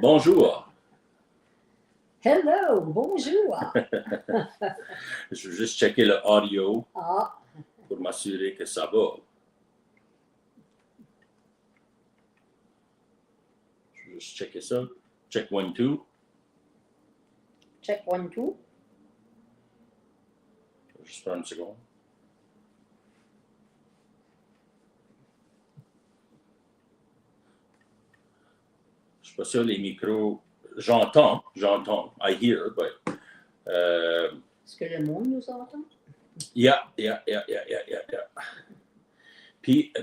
Bonjour. Hello, bonjour. Je veux juste checker le audio Ah, pour m'assurer que ça va. Je vais juste checker ça. Check 1, 2. check 1, 2. Juste prendre une seconde. Je suis pas sûr les micros. J'entends. I hear, but. Est-ce que le monde nous entend? Yeah.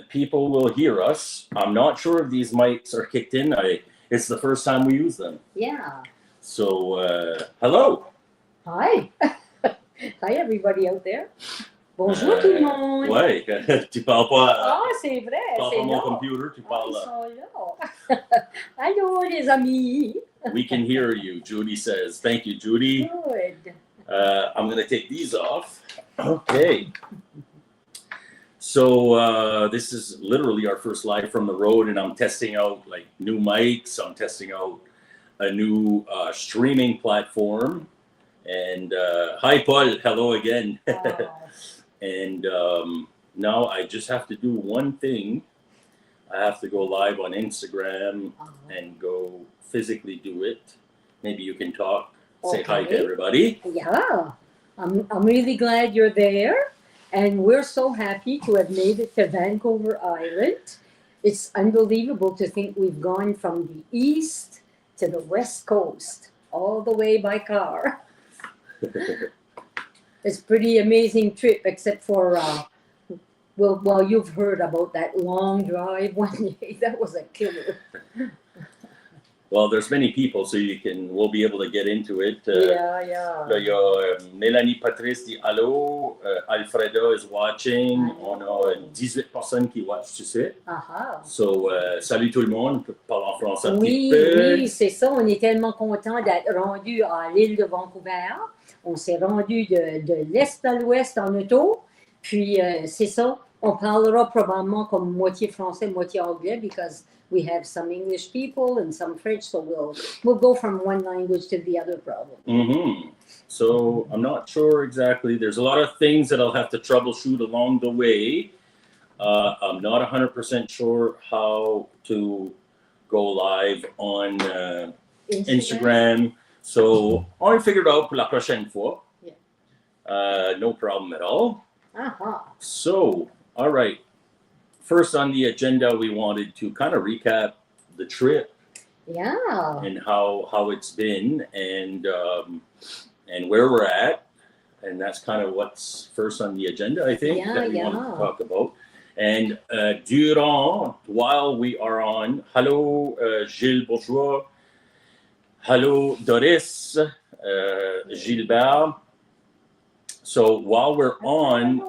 People will hear us. I'm not sure if these mics are kicked in. It's the first time we use them. Yeah. So, hello. Hi. Hi, everybody out there. Bonjour tout le monde. Ouais, tu parles pas. Ah, c'est vrai. Tu parles c'est pas mon là. computer, tu parles. Ils sont là. Allô, les amis. We can hear you, Judy says. Thank you, Judy. Good. I'm going to take these off. Okay. So this is literally our first live from the road, and I'm testing out like new mics. I'm testing out a new streaming platform. And hi, Paul. Hello again. And now I just have to do one thing. I have to go live on Instagram and go physically do it. Maybe you can talk, say hi to everybody. Yeah, I'm really glad you're there. And we're so happy to have made it to Vancouver Island. It's unbelievable to think we've gone from the east to the west coast, all the way by car. It's a pretty amazing trip, except for, well, you've heard about that long drive one day. That was a killer. Well, there's many people, so we'll be able to get into it. Yeah. Là, il y a Mélanie Patrice dit allô, Alfreda is watching. On a 18 personnes qui watch, tu sais. So, salut tout le monde, on peut parler en français un petit peu. Oui, c'est ça. On est tellement contents d'être rendus à l'île de Vancouver. On s'est rendu de l'est à l'ouest en auto. Puis, c'est ça. On parlera probablement comme moitié français, moitié anglais, because we have some English people and some French, so we'll go from one language to the other probably. Mm-hmm. So I'm not sure exactly. There's a lot of things that I'll have to troubleshoot along the way. I'm not 100% sure how to go live on Instagram. So on va figure it out pour la prochaine fois. Yeah. No problem at all. Uh-huh. So, all right. First on the agenda, we wanted to kind of recap the trip. Yeah. And how it's been and where we're at. And that's kind of what's first on the agenda, I think, that we want to talk about. And while we are on, hello, Gilles Bourgeois. Hello, Doris, Gilbert. So while we're on,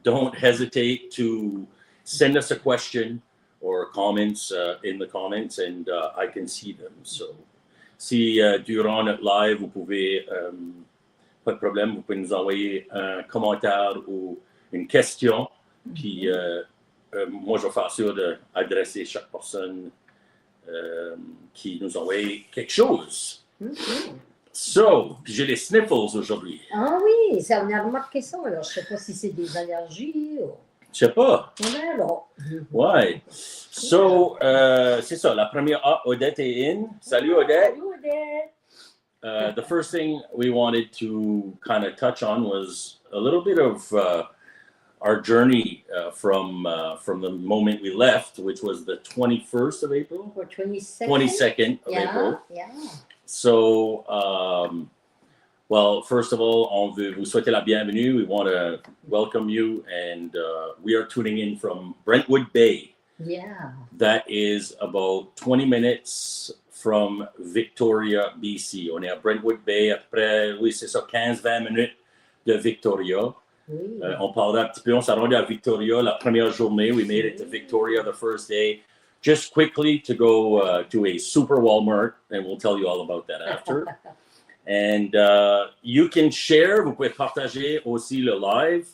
don't hesitate to send us a question or comments in the comments, and I can see them. So, si durant notre live, vous pouvez, pas de problème, vous pouvez nous envoyer un commentaire ou une question. Puis, moi, je vais faire sûr d'adresser chaque personne qui nous envoie quelque chose. So, puis j'ai les sniffles aujourd'hui. Ah oui, on a remarqué ça. Alors, je ne sais pas si c'est des allergies ou... Je sais pas. Alors. Ouais. So, c'est ça. La première, Odette est in. Salut, Odette. Salut, Odette. The first thing we wanted to kind of touch on was a little bit of our journey from the moment we left, which was the 21st of April? Or 22nd? 22nd of April. Yeah. So, well, first of all, on veut vous souhaiter la bienvenue. We want to welcome you, and we are tuning in from Brentwood Bay. Yeah. That is about 20 minutes from Victoria, BC. On est à Brentwood Bay, après, oui, c'est ça, 15-20 minutes de Victoria. Oui. On parlera un petit peu, on s'est rendu à Victoria la première journée. We made it to Victoria the first day. Just quickly to go to a super Walmart, and we'll tell you all about that after. And you can share, vous pouvez partager aussi le live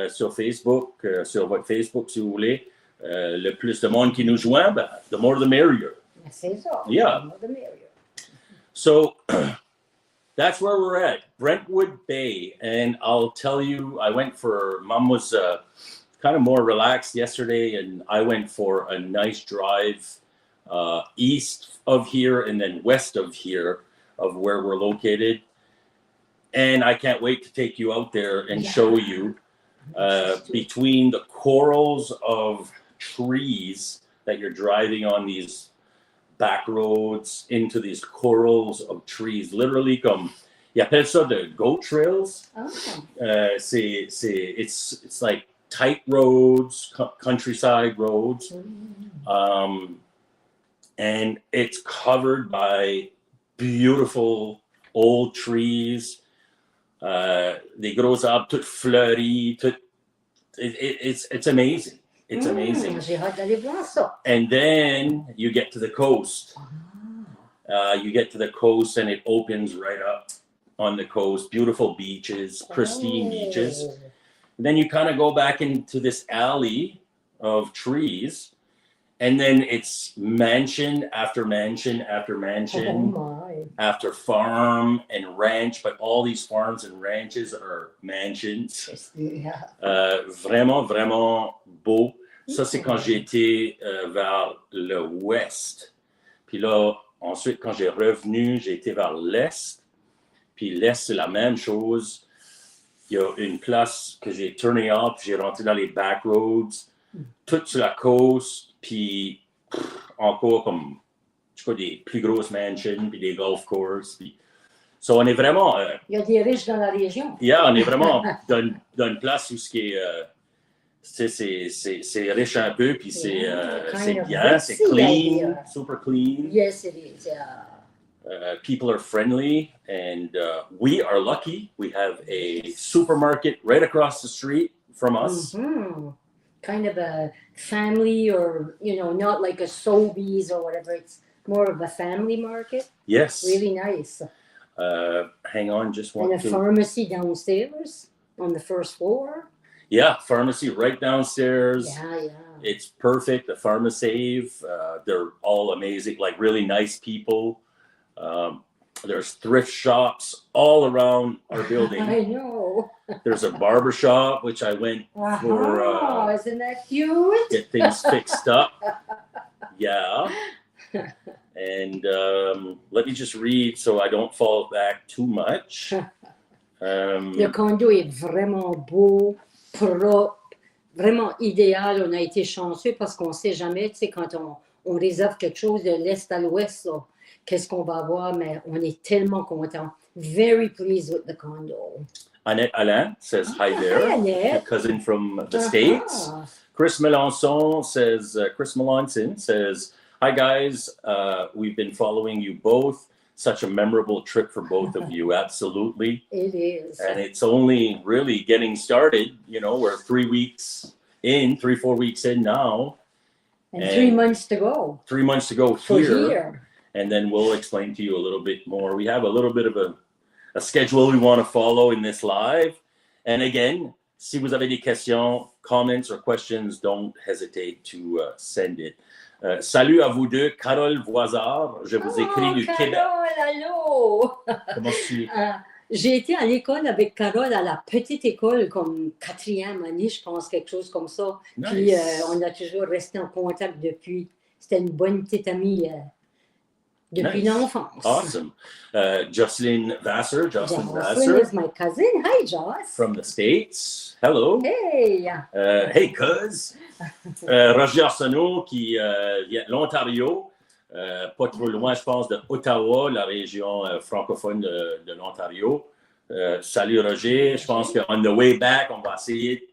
sur Facebook, sur votre Facebook si vous voulez. Le plus de monde qui nous joint, the more the merrier. C'est ça. Yeah. The more the merrier. So that's where we're at, Brentwood Bay. And I'll tell you, Mom was kind of more relaxed yesterday, and I went for a nice drive east of here and then west of here, of where we're located. And I can't wait to take you out there and show you between the corals of trees that you're driving on these back roads into these corals of trees, literally comme ils appellent ça de goat trails. It's like tight roads, countryside roads, and it's covered by beautiful old trees, des gros arbres tout fleuris, it's amazing. It's amazing. J'ai hâte d'aller voir ça. And then you get to the coast. You get to the coast and it opens right up on the coast. Beautiful beaches, pristine beaches. And then you kind of go back into this alley of trees. And then it's mansion after mansion after mansion, after farm and ranch. But all these farms and ranches are mansions. Vraiment, vraiment beau. Ça, c'est quand j'ai été vers l'ouest. Puis là, ensuite, quand j'ai revenu, j'ai été vers l'est. Puis l'est, c'est la même chose. Il y a une place que j'ai turné off, j'ai rentré dans les back roads, tout sur la côte, puis encore comme, je sais pas, des plus grosses mansions, puis des golf courses. Puis... So, on est vraiment... il y a des riches dans la région. On est vraiment dans une place où c'est riche un peu, puis c'est bien, c'est clean, super clean. Yes, it is. People are friendly, and we are lucky. We have a supermarket right across the street from us. Mm-hmm. Kind of a family, or not like a Sobeys or whatever. It's more of a family market. Yes. Really nice. Hang on, just one. And a pharmacy downstairs on the first floor. Yeah, pharmacy right downstairs. Yeah. It's perfect. The Pharmasave, they're all amazing, like really nice people. There's thrift shops all around our building. I know. There's a barber shop, which I went for. Isn't that cute? Get things fixed up. Yeah. And let me just read so I don't fall back too much. Le condo est vraiment beau, propre, vraiment idéal. On a été chanceux parce qu'on ne sait jamais, tu sais, quand on réserve quelque chose de l'est à l'ouest, là, qu'est-ce qu'on va avoir, mais on est tellement contents. Very pleased with the condo. Annette Alain says hi there. Hi, Annette. A cousin from the States. Chris Melanson says, hi guys, we've been following you both. Such a memorable trip for both of you. Absolutely. It is. And it's only really getting started. We're 3 weeks in, 3-4 weeks in now. And 3 months to go. 3 months to go For here. And then we'll explain to you a little bit more. We have a little bit of a schedule we want to follow in this live. And again, si vous avez des questions, comments, or questions, don't hesitate to send it. Salut à vous deux, Carole Voisard. Je vous écris du Québec. Carole, allô! Comment tu... J'ai été à l'école avec Carole à la petite école comme 4e année, je pense, quelque chose comme ça. Nice. Puis on a toujours resté en contact depuis. C'était une bonne petite amie depuis l'enfance. Awesome. Jocelyn Vassar. Jocelyn is my cousin. Hi, Joss. From the States. Hello. Hey. Hey, cuz. Roger Arsenault qui vient de l'Ontario. Pas trop loin, je pense, de Ottawa, la région francophone de l'Ontario. Salut Roger. Je pense qu'on the way back, on va essayer,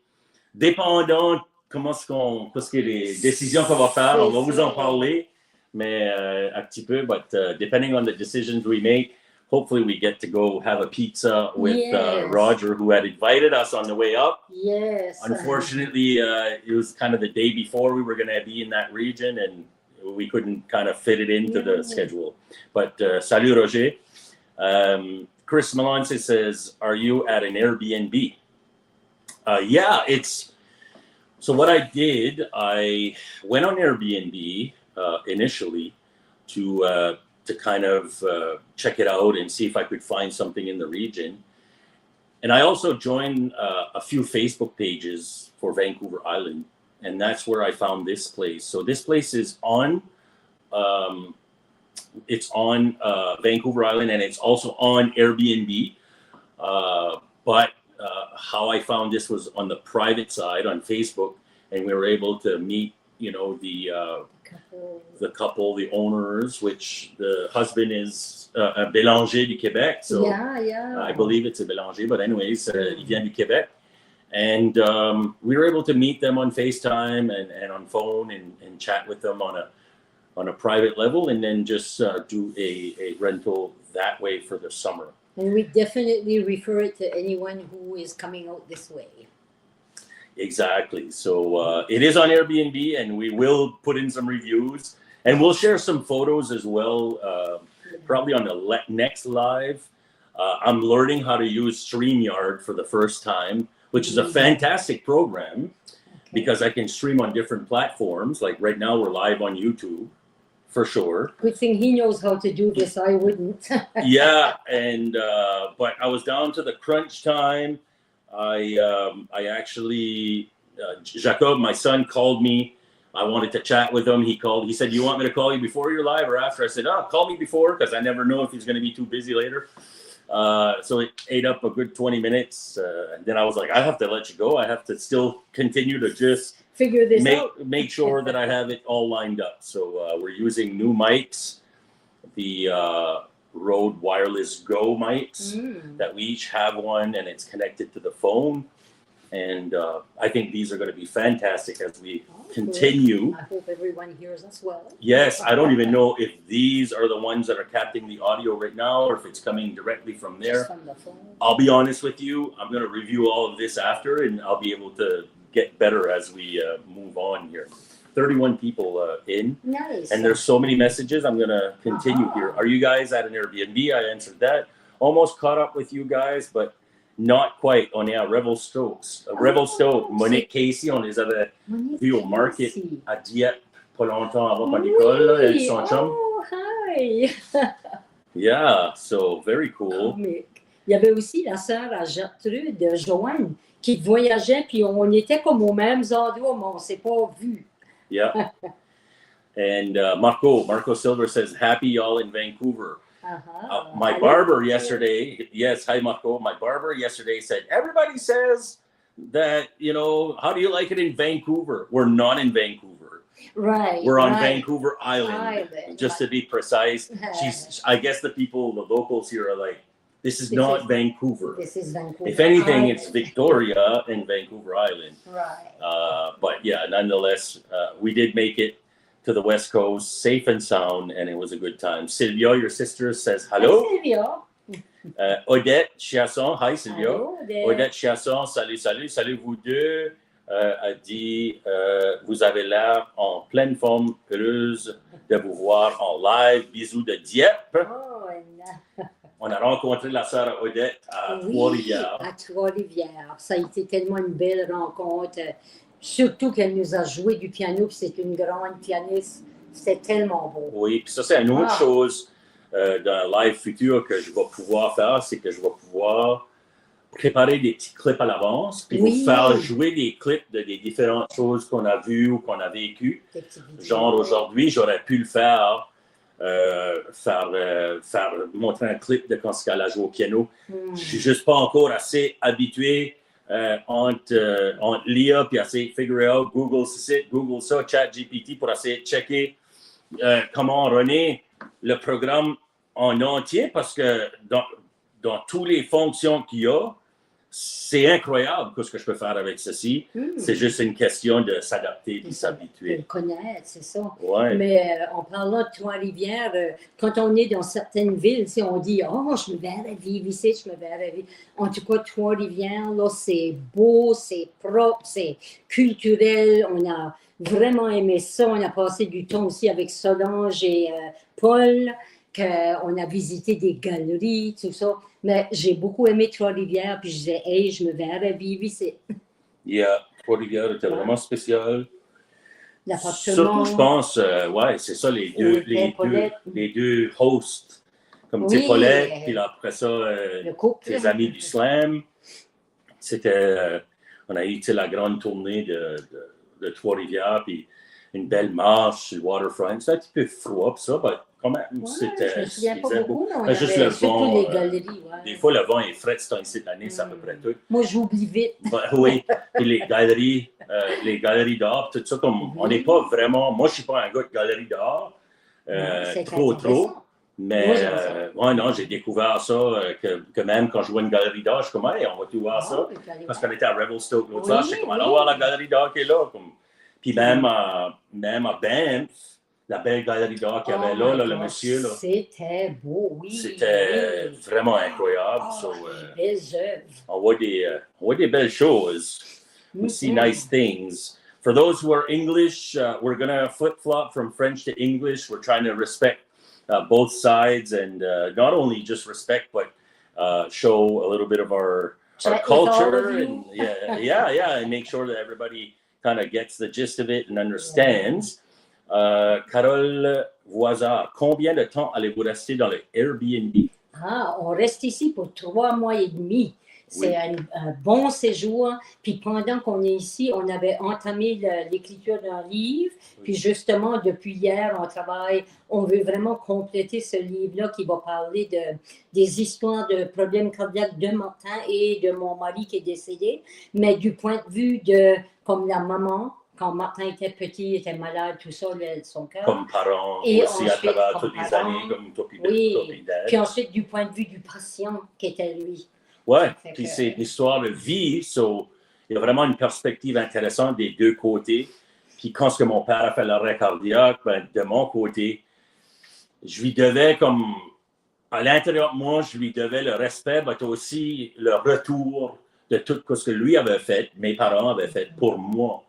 dépendant qu'est-ce que les décisions qu'on va faire, on va vous en parler. Mais un petit peu, but depending on the decisions we make, hopefully we get to go have a pizza with Roger, who had invited us on the way up. Yes. Unfortunately, it was kind of the day before we were going to be in that region, and we couldn't kind of fit it into the schedule. But salut, Roger. Chris Melance says, are you at an Airbnb? Yeah, it's... So what I did, I went on Airbnb initially to kind of check it out and see if I could find something in the region. And I also joined a few Facebook pages for Vancouver Island, and that's where I found this place. So this place is on Vancouver Island, and it's also on Airbnb. But how I found this was on the private side on Facebook, and we were able to meet, the couple, the owners, which the husband is un Bélanger du Québec. So I believe it's a Bélanger, but anyways, il vient du Québec. And we were able to meet them on FaceTime and on phone and chat with them on a private level, and then just do a rental that way for the summer. And we definitely refer it to anyone who is coming out this way. Exactly. So it is on Airbnb, and we will put in some reviews, and we'll share some photos as well, probably on the next live. I'm learning how to use StreamYard for the first time, which is a fantastic program because I can stream on different platforms. Like right now, we're live on YouTube. For sure. Good thing he knows how to do this. I wouldn't. Yeah, and but I was down to the crunch time. I actually, Jacob, my son, called me. I wanted to chat with him. He called. He said, "You want me to call you before you're live or after?" I said, "Oh, call me before because I never know if he's going to be too busy later." So it ate up a good 20 minutes. And then I was like, I have to let you go. I have to still continue to just figure this out. Make sure that I have it all lined up. So we're using new mics, the Rode Wireless Go mics that we each have one, and it's connected to the phone. And I think these are going to be fantastic as we continue. I hope everyone hears us well. Yes, I don't even know if these are the ones that are capturing the audio right now or if it's coming directly from there. Just from the phone. I'll be honest with you. I'm going to review all of this after, and I'll be able to get better as we move on here. 31 people in. Nice. And there's so many messages. I'm going to continue here. Are you guys at an Airbnb? I answered that. Almost caught up with you guys, but not quite. On est à Revelstoke. Monique Casey, on les avait vus au market à Dieppe pas longtemps avant qu'on école, avec son chum. Oh, hi. Yeah, so very cool. Il y avait aussi la sœur à Gertrude, Joanne, qui voyageait, puis on était comme aux mêmes endroits, mais on ne s'est pas vus. Yeah. And Marco Silver says, happy y'all in Vancouver. My barber yesterday, yes, hi Marco, my barber yesterday said, everybody says that, how do you like it in Vancouver? We're not in Vancouver. Right. We're on Vancouver Island, just to be precise. I guess the locals here are like, this is not Vancouver. This is Vancouver. If anything, it's Victoria and Vancouver Island. Right. But yeah, nonetheless, we did make it to the West Coast, safe and sound, and it was a good time. Sylvia, your sister, says hello. Hi, Sylvia. Odette Chiasson, hi Sylvia. Hello, Odette Chiasson, salut vous deux. A dit, vous avez l'air en pleine forme, heureuse de vous voir en live. Bisous de Dieppe. Oh, On a rencontré la sœur Odette à Trois-Rivières. À Trois-Rivières. Ça a été tellement une belle rencontre. Surtout qu'elle nous a joué du piano, puis c'est une grande pianiste. C'était tellement beau. Oui, puis ça, c'est une autre chose dans le live futur que je vais pouvoir faire, c'est que je vais pouvoir préparer des petits clips à l'avance, puis vous faire jouer des clips des différentes choses qu'on a vues ou qu'on a vécues. Genre, aujourd'hui, j'aurais pu le faire montrer un clip de quand elle a joué au piano. Je suis juste pas encore assez habitué entre l'IA puis essayer de figure out Google ça, ChatGPT pour essayer de checker comment runner le programme en entier parce que dans toutes les fonctions qu'il y a, c'est incroyable ce que je peux faire avec ceci. C'est juste une question de s'adapter et s'habituer. De le connaître, c'est ça. Ouais. Mais en parlant de Trois-Rivières, quand on est dans certaines villes, on dit « Oh, je me verrais vivre ici, je me verrais vivre. » En tout cas, Trois-Rivières, là, c'est beau, c'est propre, c'est culturel. On a vraiment aimé ça. On a passé du temps aussi avec Solange et Paul. On a visité des galeries, tout ça. Mais j'ai beaucoup aimé Trois-Rivières, puis je disais, hey, je me verrais vivre ici. Yeah, Trois-Rivières était vraiment spécial. l'appartement. Surtout, je pense, ouais, c'est ça, les deux hosts, comme tu sais, Paulette, puis là, après ça, le couple. tes amis du slam. C'était, on a eu, tu sais, la grande tournée de Trois-Rivières, puis une belle marche sur le waterfront. C'était un petit peu froid, puis ça, mais quand même, c'était... Je me souviens pas beaucoup, mais on juste avait le surtout vent, les galeries. des fois, le vent est frais, c'est ici de l'année, c'est à peu près tout. Moi, j'oublie vite. Oui, puis les galeries d'art, tout ça, comme on n'est pas vraiment... Moi, je suis pas un gars de galerie d'art, trop. Mais ouais, non, j'ai découvert ça, que même quand je vois une galerie d'art, je suis comme, hey, on va tout voir ça. Parce qu'on était à Revelstoke l'autre soir, je suis comme, allons voir la galerie d'art qui est là. Comme. Puis même à Banff, la belle galerie d'art qu'il y avait là, le monsieur. Là, c'était beau, oui. C'était vraiment incroyable. Des belles œuvres. On voit des belles choses. We see nice things. For those who are English, we're going to flip-flop from French to English. We're trying to respect both sides and not only just respect, but show a little bit of our culture and and make sure that everybody kind of gets the gist of it and understands. Carole Voisard, combien de temps allez-vous rester dans le Airbnb? On reste ici pour 3 mois et demi. C'est un bon séjour. Puis pendant qu'on est ici, on avait entamé l'écriture d'un livre. Puis justement, depuis hier, on travaille. On veut vraiment compléter ce livre-là qui va parler des histoires de problèmes cardiaques de Martin et de mon mari qui est décédé. Mais du point de vue de, comme la maman, quand Martin était petit, était malade, tout ça, son cœur. Comme parent, et aussi ensuite, à travers toutes les années, comme toi puis puis ensuite, du point de vue du patient qui était lui. Ouais, puis c'est une histoire de vie, il y a vraiment une perspective intéressante des deux côtés. Puis quand ce que mon père a fait l'arrêt cardiaque, de mon côté, je lui devais comme, à l'intérieur de moi, je lui devais le respect, mais aussi le retour de tout ce que lui avait fait, mes parents avaient fait pour moi,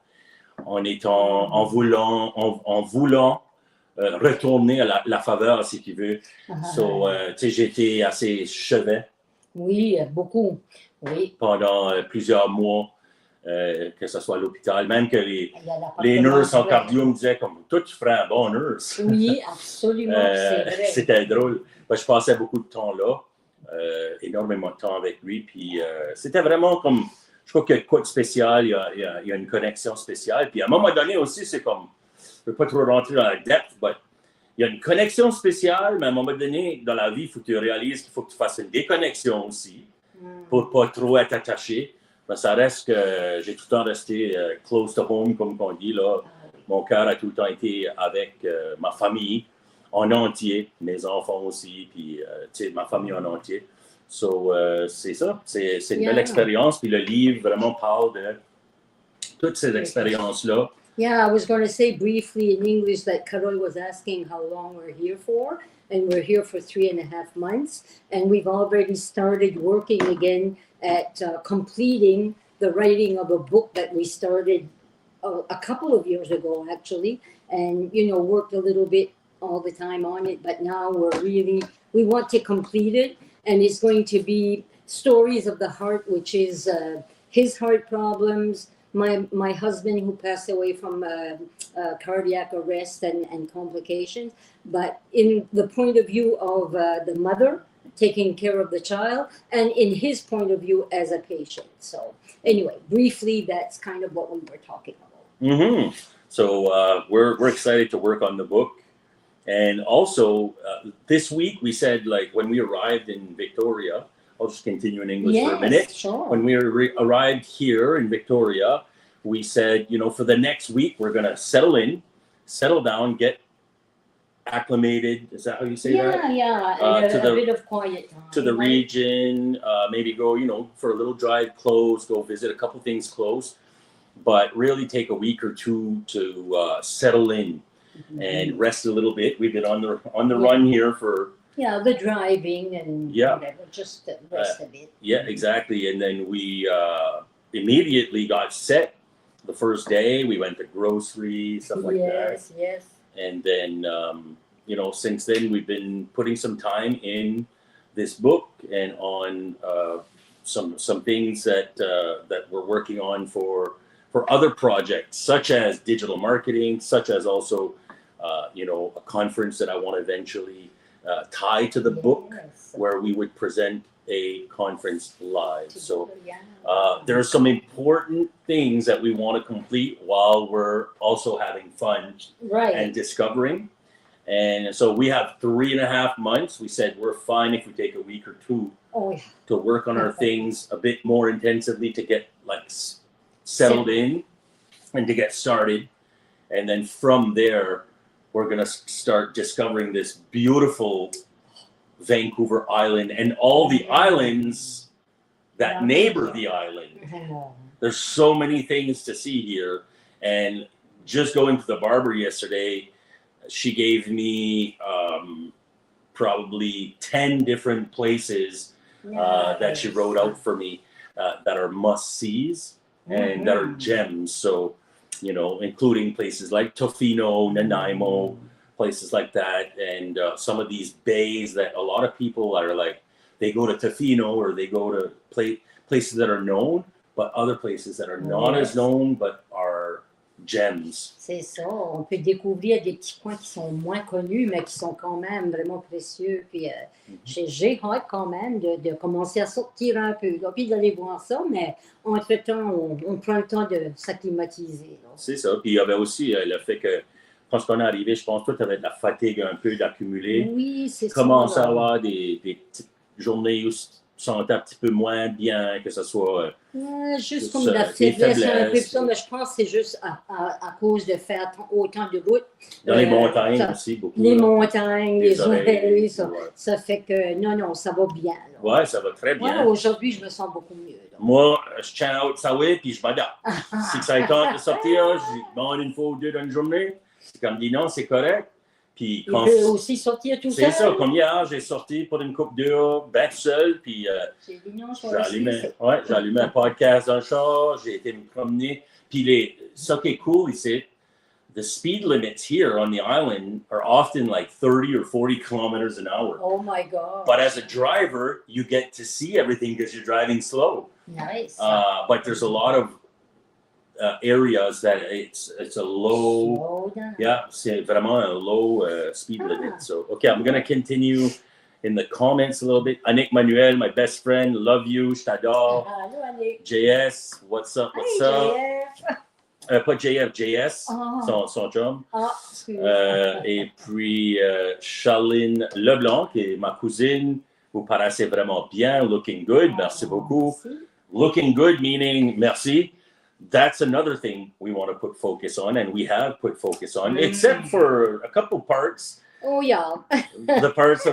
en voulant retourner à la faveur, si tu veux. Tu sais, j'étais assez chevet. Oui, beaucoup. Oui. Pendant plusieurs mois, que ce soit à l'hôpital, même que les nurses en cardio me disaient comme toi, tu ferais un bon nurse. Oui, absolument, c'est vrai. C'était drôle. Je passais beaucoup de temps là, énormément de temps avec lui. Puis c'était vraiment comme, je crois qu'il y a quoi de spécial, il y a une connexion spéciale. Puis à un moment donné aussi, c'est comme, je ne veux pas trop rentrer dans la depth, mais il y a une connexion spéciale, mais à un moment donné, dans la vie, il faut que tu réalises qu'il faut que tu fasses une déconnexion aussi pour ne pas trop être attaché. Mais ça reste que j'ai tout le temps resté close to home, comme on dit. Là. Mon cœur a tout le temps été avec ma famille en entier, mes enfants aussi, puis ma famille en entier. C'est ça, c'est une belle expérience. Puis le livre vraiment parle de toutes ces expériences-là. Yeah, I was going to say briefly in English that Carol was asking how long we're here for, and we're here for 3.5 months, and we've already started working again at completing the writing of a book that we started a couple of years ago, actually, and, worked a little bit all the time on it, but now we want to complete it, and it's going to be Stories of the Heart, which is his heart problems, my husband who passed away from cardiac arrest and complications, but in the point of view of the mother taking care of the child, and in his point of view as a patient. So anyway, briefly, that's kind of what we were talking about. Mm-hmm. So we're excited to work on the book. And also, this week we said, like, when we arrived in Victoria, I'll just continue in English for a minute. Sure. When we arrived here in Victoria, we said, for the next week, we're going to settle down, get acclimated. Is that how you say that? Yeah. A bit of quiet time. To the region, maybe go, for a little drive close, go visit a couple things close, but really take a week or two to settle in and rest a little bit. We've been on the run here for... Yeah, the driving and whatever, just rest a bit. Yeah, exactly. And then we immediately got set. The first day, we went to grocery, stuff like that. Yes. And then, since then, we've been putting some time in this book and on some things that we're working on for for other projects, such as digital marketing, such as also, a conference that I want to eventually tie to the book, where we would present a conference live. So there are some important things that we want to complete while we're also having fun and discovering. And so we have 3.5 months. We said we're fine if we take a week or two to work on our things a bit more intensively, to get settled in and to get started. And then from there, we're going to start discovering this beautiful Vancouver Island and all the islands that neighbor the island. There's so many things to see here. And just going to the barber yesterday, she gave me probably 10 different places that she wrote out for me that are must-sees and that are gems. So, including places like Tofino, Nanaimo, places like that. And some of these bays that a lot of people are like, they go to Tofino or they go to places that are known, but other places that are not as known, but are gems. C'est ça. On peut découvrir des petits coins qui sont moins connus, mais qui sont quand même vraiment précieux. Puis j'ai hâte quand même de commencer à sortir un peu, là, puis d'aller voir ça, mais entre-temps, on prend le temps de s'acclimatiser. C'est ça. Puis il y avait aussi le fait que quand on est arrivé, je pense que toi, tu avais de la fatigue un peu d'accumuler. Oui, c'est ça. Commencer à avoir des petites journées où tu sentais un petit peu moins bien, que ce soit... juste comme de la faiblesse un peu, ça, mais je pense que c'est juste à cause de faire autant de route. Dans les montagnes aussi, beaucoup. Les montagnes, les oreilles, ça fait que non, ça va bien. Oui, ça va très bien. Ouais, aujourd'hui, je me sens beaucoup mieux. Là. Moi, je tiens out ça, oui, puis je m'adapte. Si ça tente de sortir, je demande une fois ou deux dans une journée. C'est comme dit non, c'est correct. Puis quand il peut aussi sortir tout seul. C'est ça, comme hier, j'ai sorti pour une coupe d'heure, ben seul, puis j'ai allumé un podcast dans le char, j'ai été me promener. Puis ça qui est cool ici, the speed limits here on the island are often like 30 or 40 kilometers an hour. Oh my God. But as a driver, you get to see everything because you're driving slow. Nice. But there's a lot of areas that it's a low, c'est vraiment a low speed limit. So, okay, I'm going to continue in the comments a little bit. Anik Manuel, my best friend, love you, je t'adore. Hello, Anik. JS, what's up, what's up? Pas JF, JS, son chum. Et puis, Charline Leblanc, qui est ma cousine, vous paraissez vraiment bien, looking good, merci beaucoup. Merci. Looking good meaning merci. That's another thing we want to put focus on, and we have put focus on, except for a couple parts. Oh yeah. the part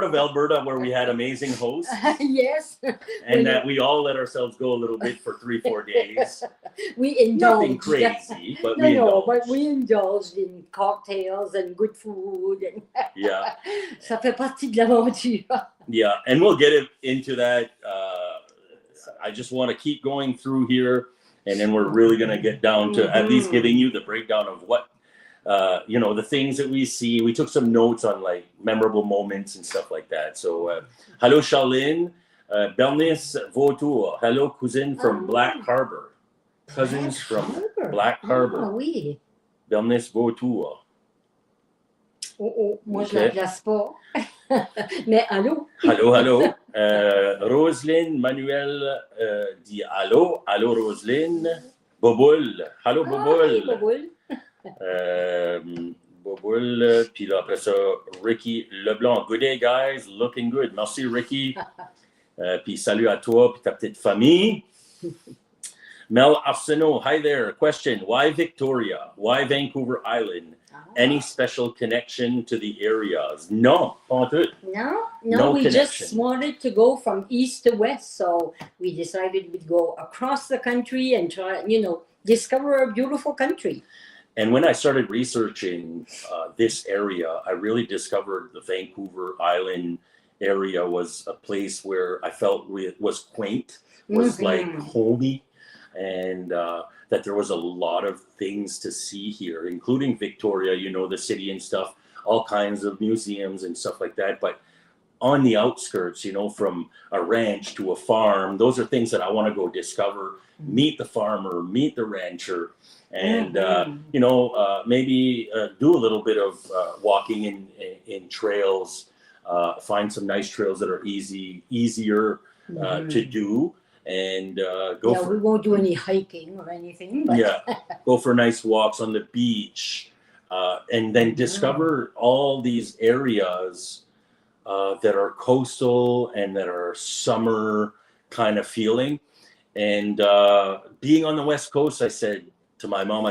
of Alberta where we had amazing hosts. Yes. And that we all let ourselves go a little bit for 3-4 days. We indulged. Nothing crazy, but but we indulged in cocktails and good food. And yeah. Ça fait partie de l'aventure. Yeah, and we'll get into that. I just want to keep going through here. And then we're really going to get down to at least giving you the breakdown of what, the things that we see. We took some notes on like memorable moments and stuff like that. So, hello, Charlene. Bernice Vautour. Hello, cousine from Black Harbor. Cousins from Black Harbor. Ah oui. Bernice Vautour. Moi, je ne la place pas. Mais allô? Allô. Roselyne Manuel dit allô. Allô, Roselyne. Boboul. Allô, Boboul. Hey, Boboul. Boboul. Puis là, après ça, Ricky Leblanc. Good day, guys. Looking good. Merci, Ricky. Puis salut à toi puis ta petite famille. Mel Arsenault. Hi there. Question. Why Victoria? Why Vancouver Island? Any special connection to the areas? No, pas tout. No, we just wanted to go from east to west, so we decided we'd go across the country and try, discover a beautiful country. And when I started researching this area, I really discovered the Vancouver Island area was a place where I felt was quaint, was like homey, and that there was a lot of things to see here, including Victoria, the city and stuff, all kinds of museums and stuff like that. But on the outskirts, from a ranch to a farm. Those are things that I want to go discover, meet the farmer, meet the rancher, and maybe do a little bit of walking in trails, find some nice trails that are easier to do, and we won't do any hiking or anything, but go for nice walks on the beach, and then discover all these areas that are coastal and that are summer kind of feeling. And being on the West Coast, I said to my mom,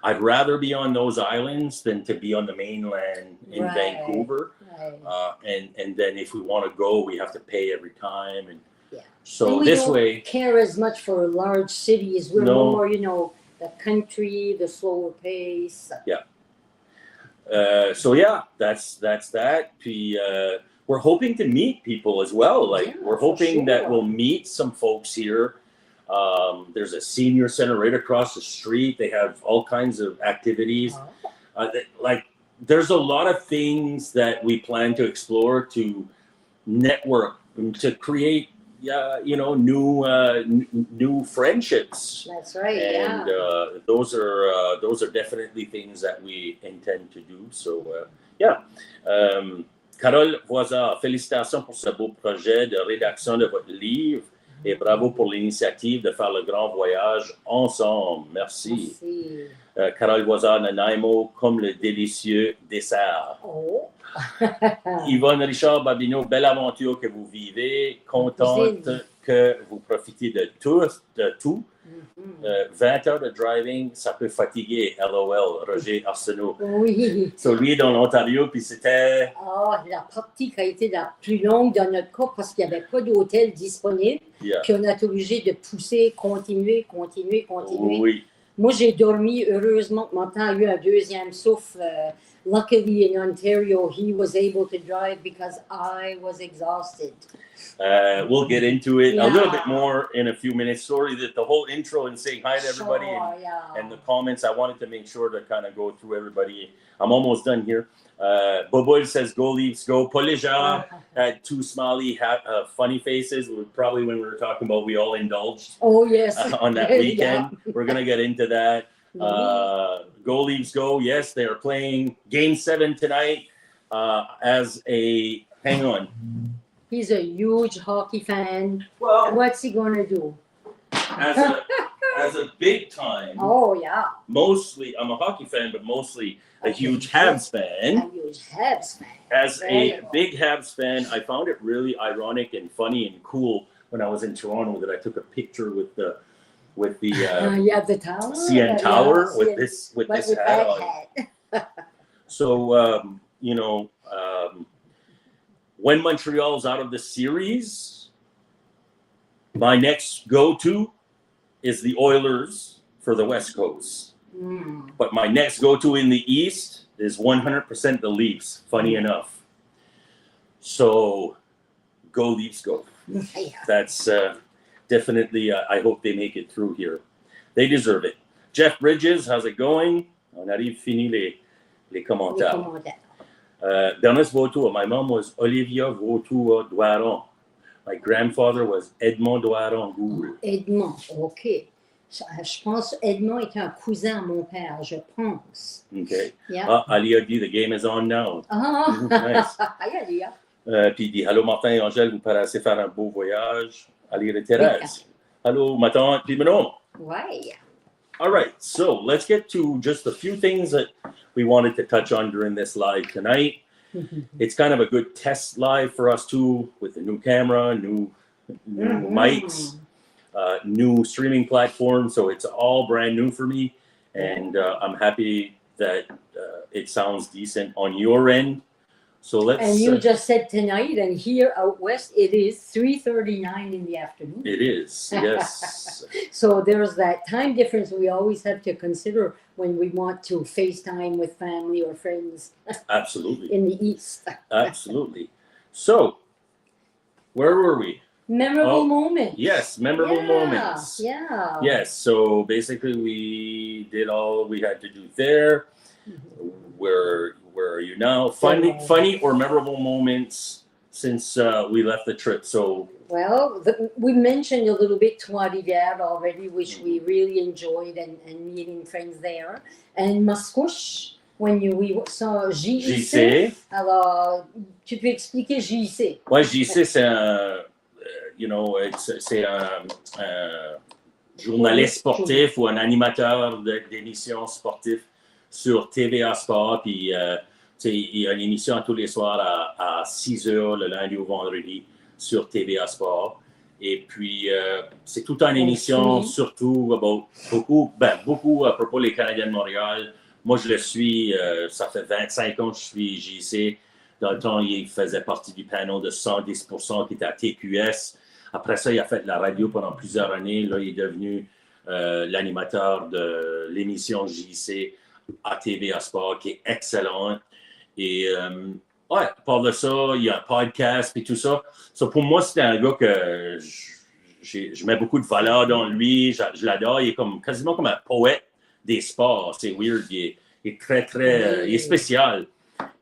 I'd rather be on those islands than to be on the mainland in Vancouver. Right. And then if we want to go, we have to pay every time. And so and this don't way, care as much for large cities. We're more, the country, the slower pace. Yeah. That's that. We're hoping to meet people as well. We're hoping that we'll meet some folks here. There's a senior center right across the street. They have all kinds of activities. There's a lot of things that we plan to explore, to network, to create new friendships. That's right. And those are definitely things that we intend to do. So Carole Voisard, félicitations pour ce beau projet de rédaction de votre livre et bravo pour l'initiative de faire le grand voyage ensemble. Merci. Carole Voisard, Nanaimo, comme le délicieux dessert. Oh. Yvonne Richard Babineau, belle aventure que vous vivez, contente que vous profitez de tout. 20 heures de driving, ça peut fatiguer, LOL, Roger Arsenault. Oui. So, lui est dans l'Ontario, puis c'était... la partie qui a été la plus longue dans notre cas parce qu'il n'y avait pas d'hôtel disponible. Puis on a été obligé de pousser, continuer. Oui. Moi, j'ai dormi, heureusement, mon temps a eu un deuxième souffle. Luckily, in Ontario, he was able to drive because I was exhausted. We'll get into it a little bit more in a few minutes. Sorry that the whole intro and saying hi to everybody and the comments, I wanted to make sure to kind of go through everybody. I'm almost done here. Boboil says, go Leafs, go. Polejar had two smiley, funny faces. Probably when we were talking about, we all indulged on that weekend. We're going to get into that. Go Leafs, go. Yes, they are playing Game 7 tonight hang on. He's a huge hockey fan. Well, what's he going to do? As a big time. Oh, yeah. Mostly, I'm a hockey fan, but mostly a huge Habs fan. A huge Habs fan. As a big Habs fan, I found it really ironic and funny and cool when I was in Toronto that I took a picture with the the tower. CN Tower with this hat on. So when Montreal's out of the series, my next go-to is the Oilers for the West Coast. But my next go-to in the East is 100% the Leafs, funny enough. So go Leafs, go. That's definitely, I hope they make it through here. They deserve it. Jeff Bridges, how's it going? On arrive fini les commentaires. Dernier Vautour, my mom was Olivia Vautour Doiron. My grandfather was Edmond Doiron Gould. Edmond, OK. Je pense Edmond est un cousin à mon père, je pense. OK. Yeah. Ali a dit, the game is on now. Nice. Hi, Alia. Puis il dit, allô Martin et Angèle, vous paraissez faire un beau voyage. Ali et Thérèse. Allô ma tante, puis Manon. Ouais. All right, so let's get to just a few things that we wanted to touch on during this live tonight. It's kind of a good test live for us too, with the new camera, new mics, new streaming platform. So it's all brand new for me, and I'm happy that it sounds decent on your end. So let's. And you just said tonight, and here out west, it is 3:39 in the afternoon. It is, yes. So there's that time difference we always have to consider when we want to FaceTime with family or friends. Absolutely. In the East. Absolutely. So, where were we? Memorable moments. Yes, memorable moments. Yeah. Yes, so basically we did all we had to do there. Where are you now? Funny or memorable moments since we left the trip. So, well, we mentioned a little bit Trois-Rivières already, which we really enjoyed and meeting friends there. And Mascouche, we saw JC. Alors, tu peux expliquer JC? Ouais, JC, c'est un, c'est un journaliste sportif ou un animateur d'émissions sportives sur TVA Sport. Puis, il y a une émission tous les soirs à 6 heures, le lundi au vendredi, sur TVA Sport. Et puis, c'est toute une émission, surtout beaucoup à propos des Canadiens de Montréal. Moi, je le suis, ça fait 25 ans que je suis JC. Dans le temps, il faisait partie du panel de 110% qui était à TQS. Après ça, il a fait de la radio pendant plusieurs années. Là, il est devenu l'animateur de l'émission JC à TVA Sport, qui est excellente. Et à part de ça, il y a un podcast et tout ça. So, pour moi, c'était un gars que je mets beaucoup de valeur dans lui. Je l'adore. Il est quasiment comme un poète des sports. C'est weird. Il est très, très... il est spécial.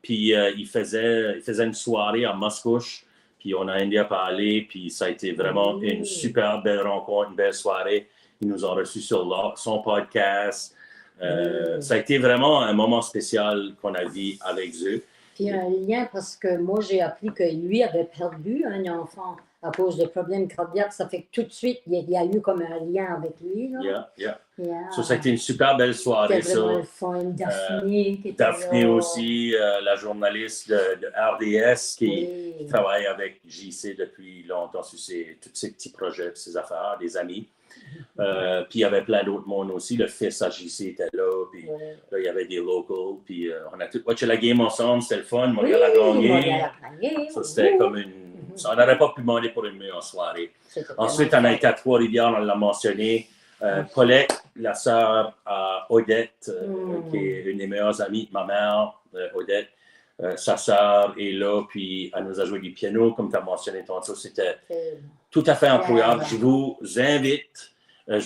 Puis il faisait une soirée à Mascouche. Puis on a endé à parler. Puis ça a été vraiment une super belle rencontre, une belle soirée. Ils nous ont reçus sur son podcast. Ça a été vraiment un moment spécial qu'on a vu avec eux. Puis un lien, parce que moi, j'ai appris que lui avait perdu un enfant à cause de problèmes cardiaques. Ça fait que tout de suite, il y a eu comme un lien avec lui. Là. Yeah. So, ça a été une super belle soirée. C'était vraiment le fun. Daphné qui était Daphné là. aussi, la journaliste de RDS qui travaille avec JC depuis longtemps sur tous ces petits projets, ces affaires, des amis. Puis il y avait plein d'autres mondes aussi. Le fils à JC était là. Puis là, il y avait des locals. Puis on a tout watché la game ensemble. C'était le fun. Montréal a gagné. Ça, c'était comme on n'aurait pas pu demander pour une meilleure soirée. Ensuite, on a été à Trois-Rivières, on l'a mentionné. Paulette, la sœur à Odette, qui est une des meilleures amies de ma mère, Odette. Sa sœur est là, puis elle nous a joué du piano, comme tu as mentionné tantôt. C'était tout à fait incroyable. Je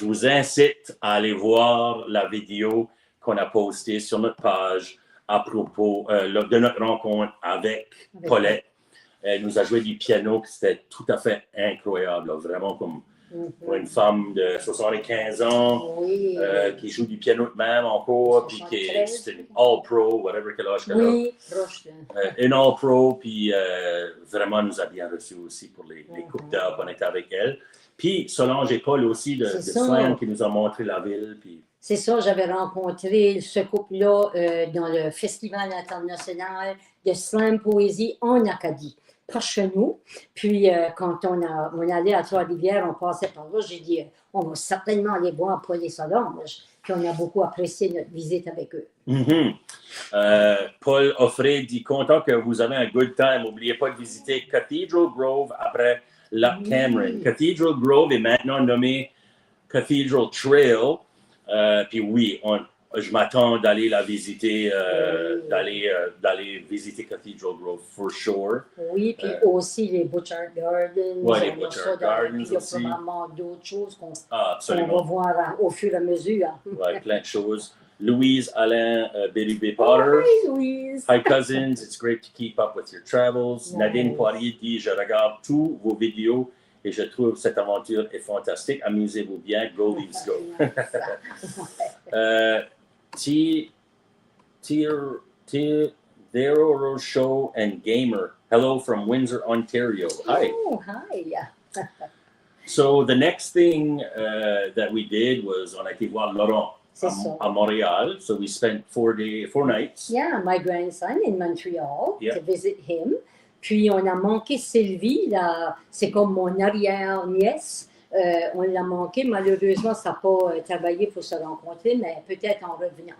vous incite à aller voir la vidéo qu'on a postée sur notre page à propos de notre rencontre avec Paulette. Elle nous a joué du piano, c'était tout à fait incroyable, là, vraiment comme pour une femme de 75 ans qui joue du piano de même encore, puis qui est une all-pro, whatever quel âge qu'elle a. Oui, proche. Une all-pro, puis vraiment nous a bien reçus aussi pour les coupes d'heure qu'on était avec elle. Puis Solange et Paul aussi de Slam qui nous ont montré la ville. Puis... C'est ça, j'avais rencontré ce couple-là dans le Festival international de Slam Poésie en Acadie, proche chez nous. Puis quand on allait à Trois-Rivières, on passait par là, j'ai dit, on va certainement aller voir Paul et Solange. Puis on a beaucoup apprécié notre visite avec eux. Paul Offray dit, content que vous avez un good time. N'oubliez pas de visiter Cathedral Grove après Loch Cameron. Cathedral Grove est maintenant nommé Cathedral Trail. Puis oui, je m'attends d'aller la visiter, d'aller visiter Cathedral Grove for sure. Oui, puis aussi les Butchart Gardens. Oui, les Butchart Gardens aussi. Il y a probablement d'autres choses qu'on va voir au fur et à mesure. Oui, plein de choses. Louise Alain Bérubé Potter. Hi, Louise. Hi, cousins. It's great to keep up with your travels. Nice. Nadine Poirier dit, je regarde tous vos vidéos et je trouve cette aventure est fantastique. Amusez-vous bien. Go, Leafs, go. Theodore Show and Gamer. Hello from Windsor, Ontario. Hi. Oh, hi. So the next thing that we did was on a été voir Laurent à Montréal. So we spent 4 nights. Yeah, my grandson in Montreal to visit him. Puis on a manqué Sylvie, là, c'est comme mon arrière-nièce. On l'a manqué. Malheureusement, ça n'a pas travaillé pour se rencontrer, mais peut-être en revenant.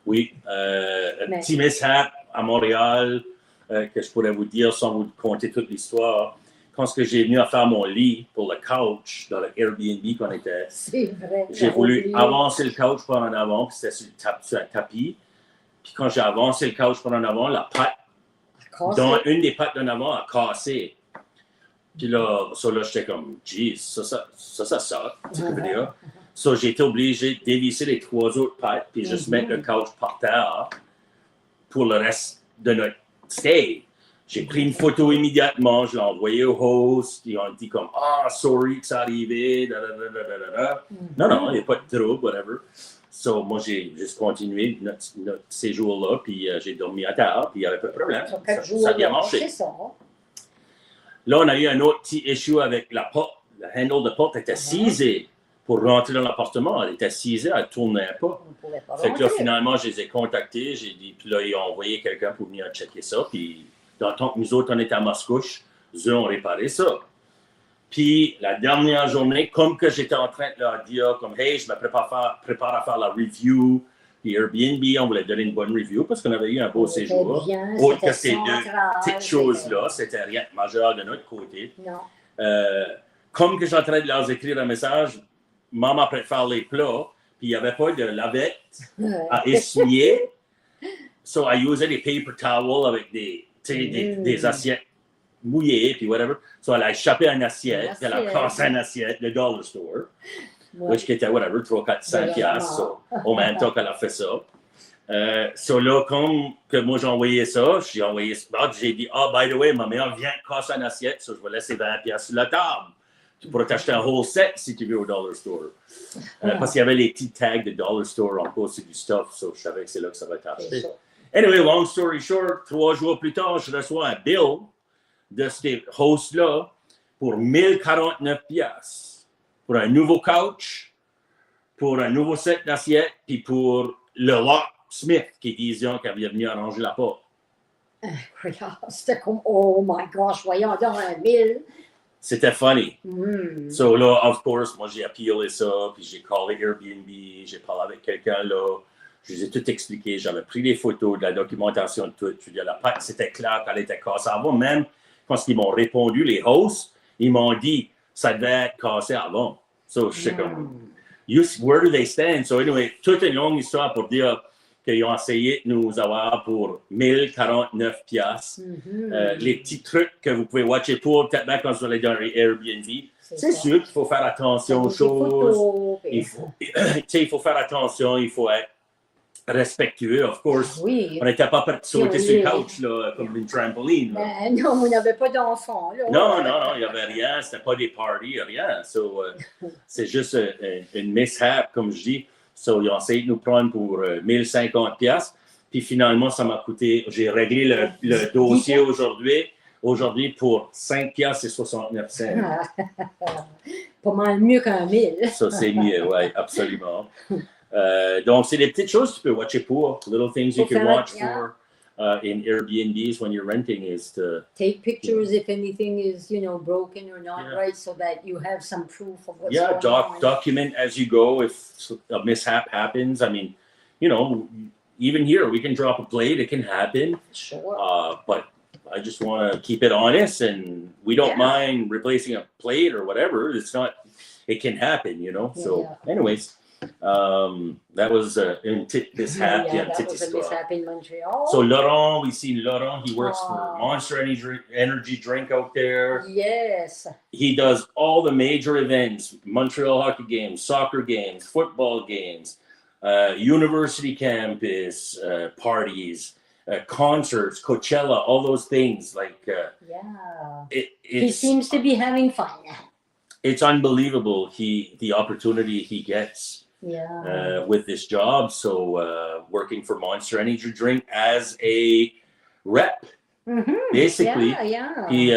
Oui, un petit mishap à Montréal que je pourrais vous dire sans vous conter toute l'histoire. Quand j'ai venu à faire mon lit pour le couch dans le Airbnb qu'on était, j'ai voulu avancer le couch par en avant, puis c'était sur un tapis. Puis quand j'ai avancé le couch par en avant, la patte, dans une des pattes d'en avant a cassé. Puis là, j'étais comme, geez, ça sort. So, j'ai été obligé de dévisser les 3 autres pattes, puis juste mettre le couch par terre pour le reste de notre stay. J'ai pris une photo immédiatement, je l'ai envoyée au host, ils ont dit comme « Ah, sorry que ça arrivait, da, da, da, da, da, da, da. » Non, non, il n'y a pas de trouble, whatever. So, moi, j'ai juste continué notre séjour-là, puis j'ai dormi à terre, puis il n'y avait pas de problème. Ça a bien marché. C'est ça. Là, on a eu un autre petit issue avec la porte. Le handle de porte était cisé pour rentrer dans l'appartement. Elle était cisée, elle ne tournait pas. Fait que là, finalement, je les ai contactés. J'ai dit, puis là, ils ont envoyé quelqu'un pour venir checker ça. Puis, dans le temps que nous autres, on était à Mascouche, eux ont réparé ça. Puis, la dernière journée, comme que j'étais en train de leur dire, comme, hey, je me prépare à faire la review. Puis Airbnb, on voulait donner une bonne review parce qu'on avait eu un beau séjour. Autre que ces deux petites choses-là, c'était rien de majeur de notre côté. Non. Comme que j'étais en train de leur écrire un message, maman prépare les plats, puis il n'y avait pas de lavette à essuyer. So, I usais des paper towels avec des assiettes mouillées, puis whatever. So, elle a échappé une assiette, puis elle a cassé une assiette, le dollar store. Which était, whatever, 3, 4, 5 piastres, so, au même temps qu'elle a fait ça. So là, comme que moi j'ai envoyé ça, j'ai dit, by the way, ma mère vient de casser une assiette, so je vais laisser 20 piastres sur la table. Tu pourras t'acheter un whole set si tu veux au dollar store. Parce qu'il y avait les petits tags de dollar store en cause du stuff, so je savais que c'est là que ça va être acheté. Anyway, long story short, 3 jours plus tard, je reçois un bill de ces hosts-là pour 1049 piastres. Pour un nouveau couch, pour un nouveau set d'assiettes, puis pour le locksmith qui disait qu'il avait venu arranger la porte. C'était comme, oh my gosh, voyons donc, 1000. C'était funny. So là, of course, moi j'ai appealé ça, puis j'ai callé Airbnb, j'ai parlé avec quelqu'un là, je les ai tout expliqué, j'avais pris des photos, de la documentation, de tout. Je veux dire, la pâte, c'était clair qu'elle était cassée avant. Même quand ils m'ont répondu, les hosts, ils m'ont dit, ça devait être cassé avant. So, je sais comme, where do they stand? So, anyway, toute une longue histoire pour dire qu'ils ont essayé de nous avoir pour 1049 piastres. Les petits trucs que vous pouvez watcher pour, peut-être même quand vous allez dans les Airbnb. C'est sûr qu'il faut faire attention aux choses. Il faut faire attention, il faut être respectueux, of course. Oui. On n'était pas prêt de sauter sur le couch là, comme une trampoline. Non, on n'avait pas d'enfants. Non, il n'y avait rien. C'était pas des parties, rien. So, c'est juste une mishap, comme je dis. So, ils ont essayé de nous prendre pour 1050 piastres. Puis finalement, ça m'a coûté, j'ai réglé le dossier aujourd'hui pour 5 piastres et 69 cents. Pas mal mieux qu'un 1000. Ça, c'est mieux, oui, absolument. Donc, c'est des petites choses que tu peux watcher pour. Little things you can watch for in Airbnbs when you're renting is to take pictures if anything is, broken or not right, so that you have some proof of what's going on. Document as you go if a mishap happens. I mean, even here we can drop a plate. It can happen. Sure. But I just want to keep it honest, and we don't mind replacing a plate or whatever. It's not. It can happen, So, anyways. That was in mishap. That was a mishap in Montreal. So Laurent, we've seen Laurent. He works for Monster Energy Drink out there. Yes. He does all the major events: Montreal hockey games, soccer games, football games, university campus parties, concerts, Coachella, all those things. Like he seems to be having fun. It's unbelievable. The opportunity he gets. With this job. So working for Monster Energy Drink as a rep, basically. Puis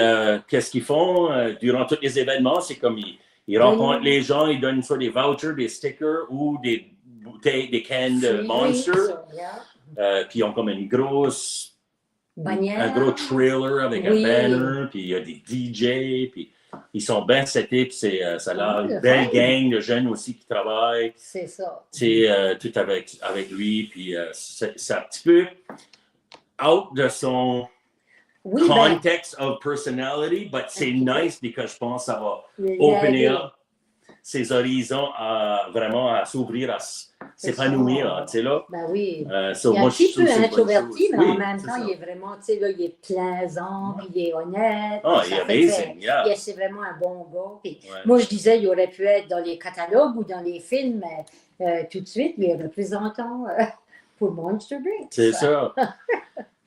qu'est-ce qu'ils font durant tous les événements? C'est comme ils rencontrent les gens, ils donnent soit des vouchers, des stickers ou des bouteilles, des cannes de Monster. Puis ils ont comme une grosse un gros trailer avec un banner, puis il y a des DJ, puis ils sont bien setés, puis ça a l'air une belle gang de jeunes aussi qui travaillent. C'est ça. Tout avec lui, puis c'est un petit peu out de son context of personality, but c'est nice because je pense que ça va open up ses horizons vraiment à s'ouvrir, à s'épanouir, tu sais là. Ben oui. Il est un petit peu introverti, mais en même temps, il est vraiment, tu sais, là, il est plaisant, puis il est honnête. Il est amazing, c'est vraiment un bon gars. Puis moi, je disais, il aurait pu être dans les catalogues ou dans les films tout de suite, mais représentant pour Monster Drink. C'est ça.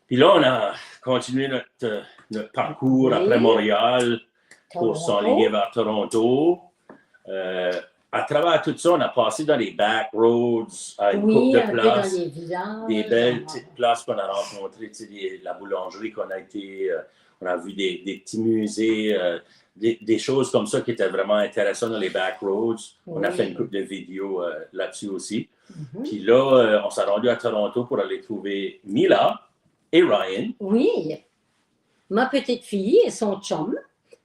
Puis là, on a continué notre parcours Oui. après Montréal pour Toronto. s'enligner vers Toronto. À travers tout ça, on a passé dans les back roads, à une couple de un peu places, dans les villages. des belles petites places qu'on a rencontrées, tu sais, la boulangerie qu'on a été, on a vu des petits musées, des choses comme ça qui étaient vraiment intéressantes dans les back roads. On a fait une couple de vidéos là-dessus aussi. Puis là, on s'est rendu à Toronto pour aller trouver Mila et Ryan. Oui, ma petite fille et son chum.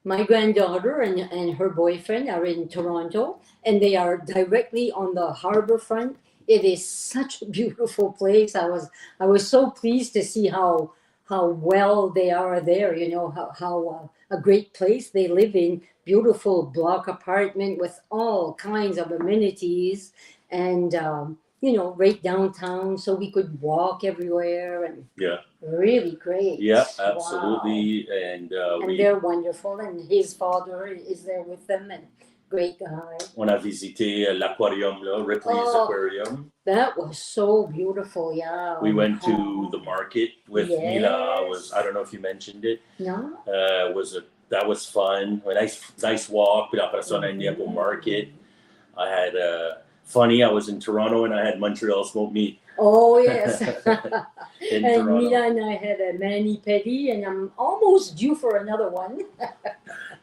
My granddaughter and her boyfriend are in Toronto, and they are directly on the harbor front. It is such a beautiful place. I was so pleased to see how well they are there. You know how a great place they live in. Beautiful block apartment with all kinds of amenities, and you know, right downtown, so we could walk everywhere and. Yeah. Really great. Yeah, absolutely. Wow. And they're wonderful. And his father is there with them, and great guy. On a visité l'aquarium là, Ripley's Aquarium. That was so beautiful, yeah. We went to the market with Mila. I don't know if you mentioned it. No. That was fun. A nice walk. Puis après ça, on a été au market. I had funny. I was in Toronto and I had Montreal smoked meat. Oh yes. And Toronto. Mila and I had a mani-pedi, and I'm almost due for another one.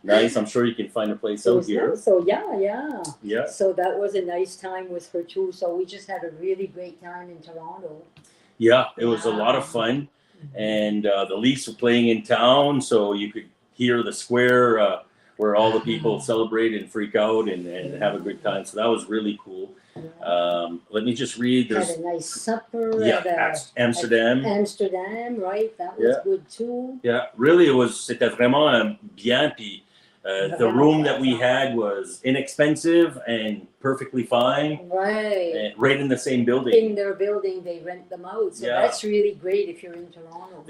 Nice. I'm sure you can find a place out here. So yeah. So that was a nice time with her too. So we just had a really great time in Toronto. Yeah, it was a lot of fun, and the Leafs were playing in town, so you could hear the square where all the people celebrate and freak out and have a good time. So that was really cool. Let me just read. Had a nice supper at Amsterdam. Amsterdam, right? That was good too. Yeah, really, c'était vraiment bien. Puis the room that we had was inexpensive and perfectly fine. Right. And right in the same building. In their building, they rent them out. So that's really great if you're in Toronto.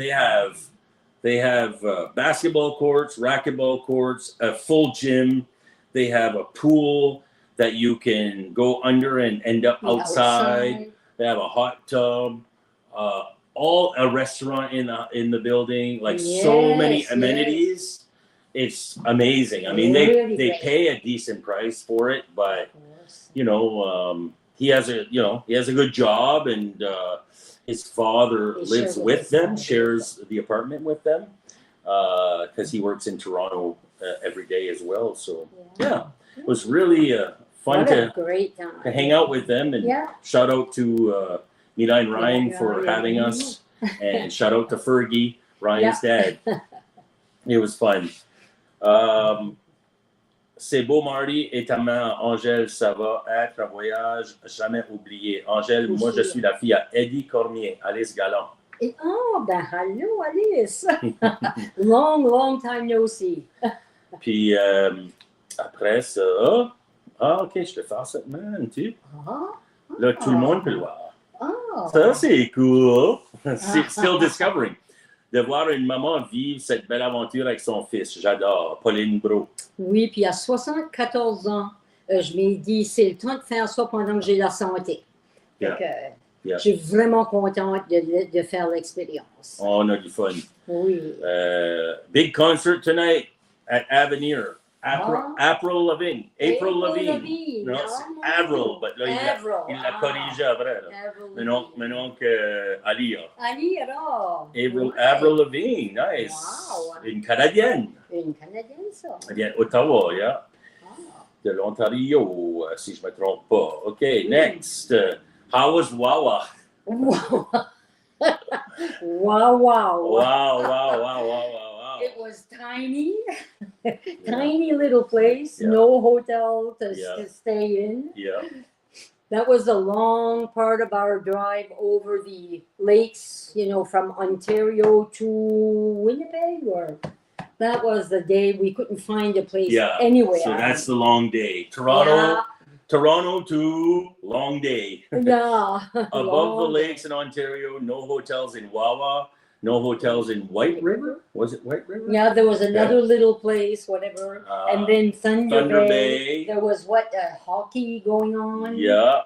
They have basketball courts, racquetball courts, a full gym. They have a pool that you can go under and end up outside. They have a hot tub, a restaurant in the building, like so many amenities. It's amazing. I mean, they pay a decent price for it, but you know, he has a good job, and his father lives with them, shares the apartment with them, because he works in Toronto every day as well. So yeah, it was really fun to hang out with them, and shout out to Mila and Ryan for having us, and shout out to Fergie, Ryan's dad. It was fun. C'est beau, Marty, et ta maman, Angèle, ça va être un voyage jamais oublié. Angèle, moi, je suis la fille à Eddie Cormier, Alice Galland. Oh, ben, hello, Alice. long time no see. Puis, après ça, OK, je te fais cette main, tu. Là, tout le monde peut le voir. Ça, c'est cool. C'est still discovering. De voir une maman vivre cette belle aventure avec son fils. J'adore. Pauline Bro. Oui, puis à 74 ans, je m'ai dit, c'est le temps de faire ça pendant que j'ai la santé. Je suis vraiment contente de faire l'expérience. On a du fun. Oui. Big concert tonight at Avenir. April Lavigne. Non, c'est Avril, mais là, il l'a corrigé après. Maintenant que Ali. Ali, alors. Avril Lavigne, nice. Wow. Une Canadienne. Une Canadienne, ça. Elle vient d'Ottawa, de l'Ontario, si je ne me trompe pas. OK, next. How was Wawa? Wow. It was tiny, tiny little place, no hotel to stay in. Yeah. That was a long part of our drive over the lakes, you know, from Ontario to Winnipeg, or that was the day we couldn't find a place anywhere. So that's the long day. Toronto to long day. Yeah. Above the lakes in Ontario, no hotels in Wawa. No hotels in White River? Was it White River? Yeah, there was another little place, whatever. And then Thunder Bay. There was hockey going on? Yeah.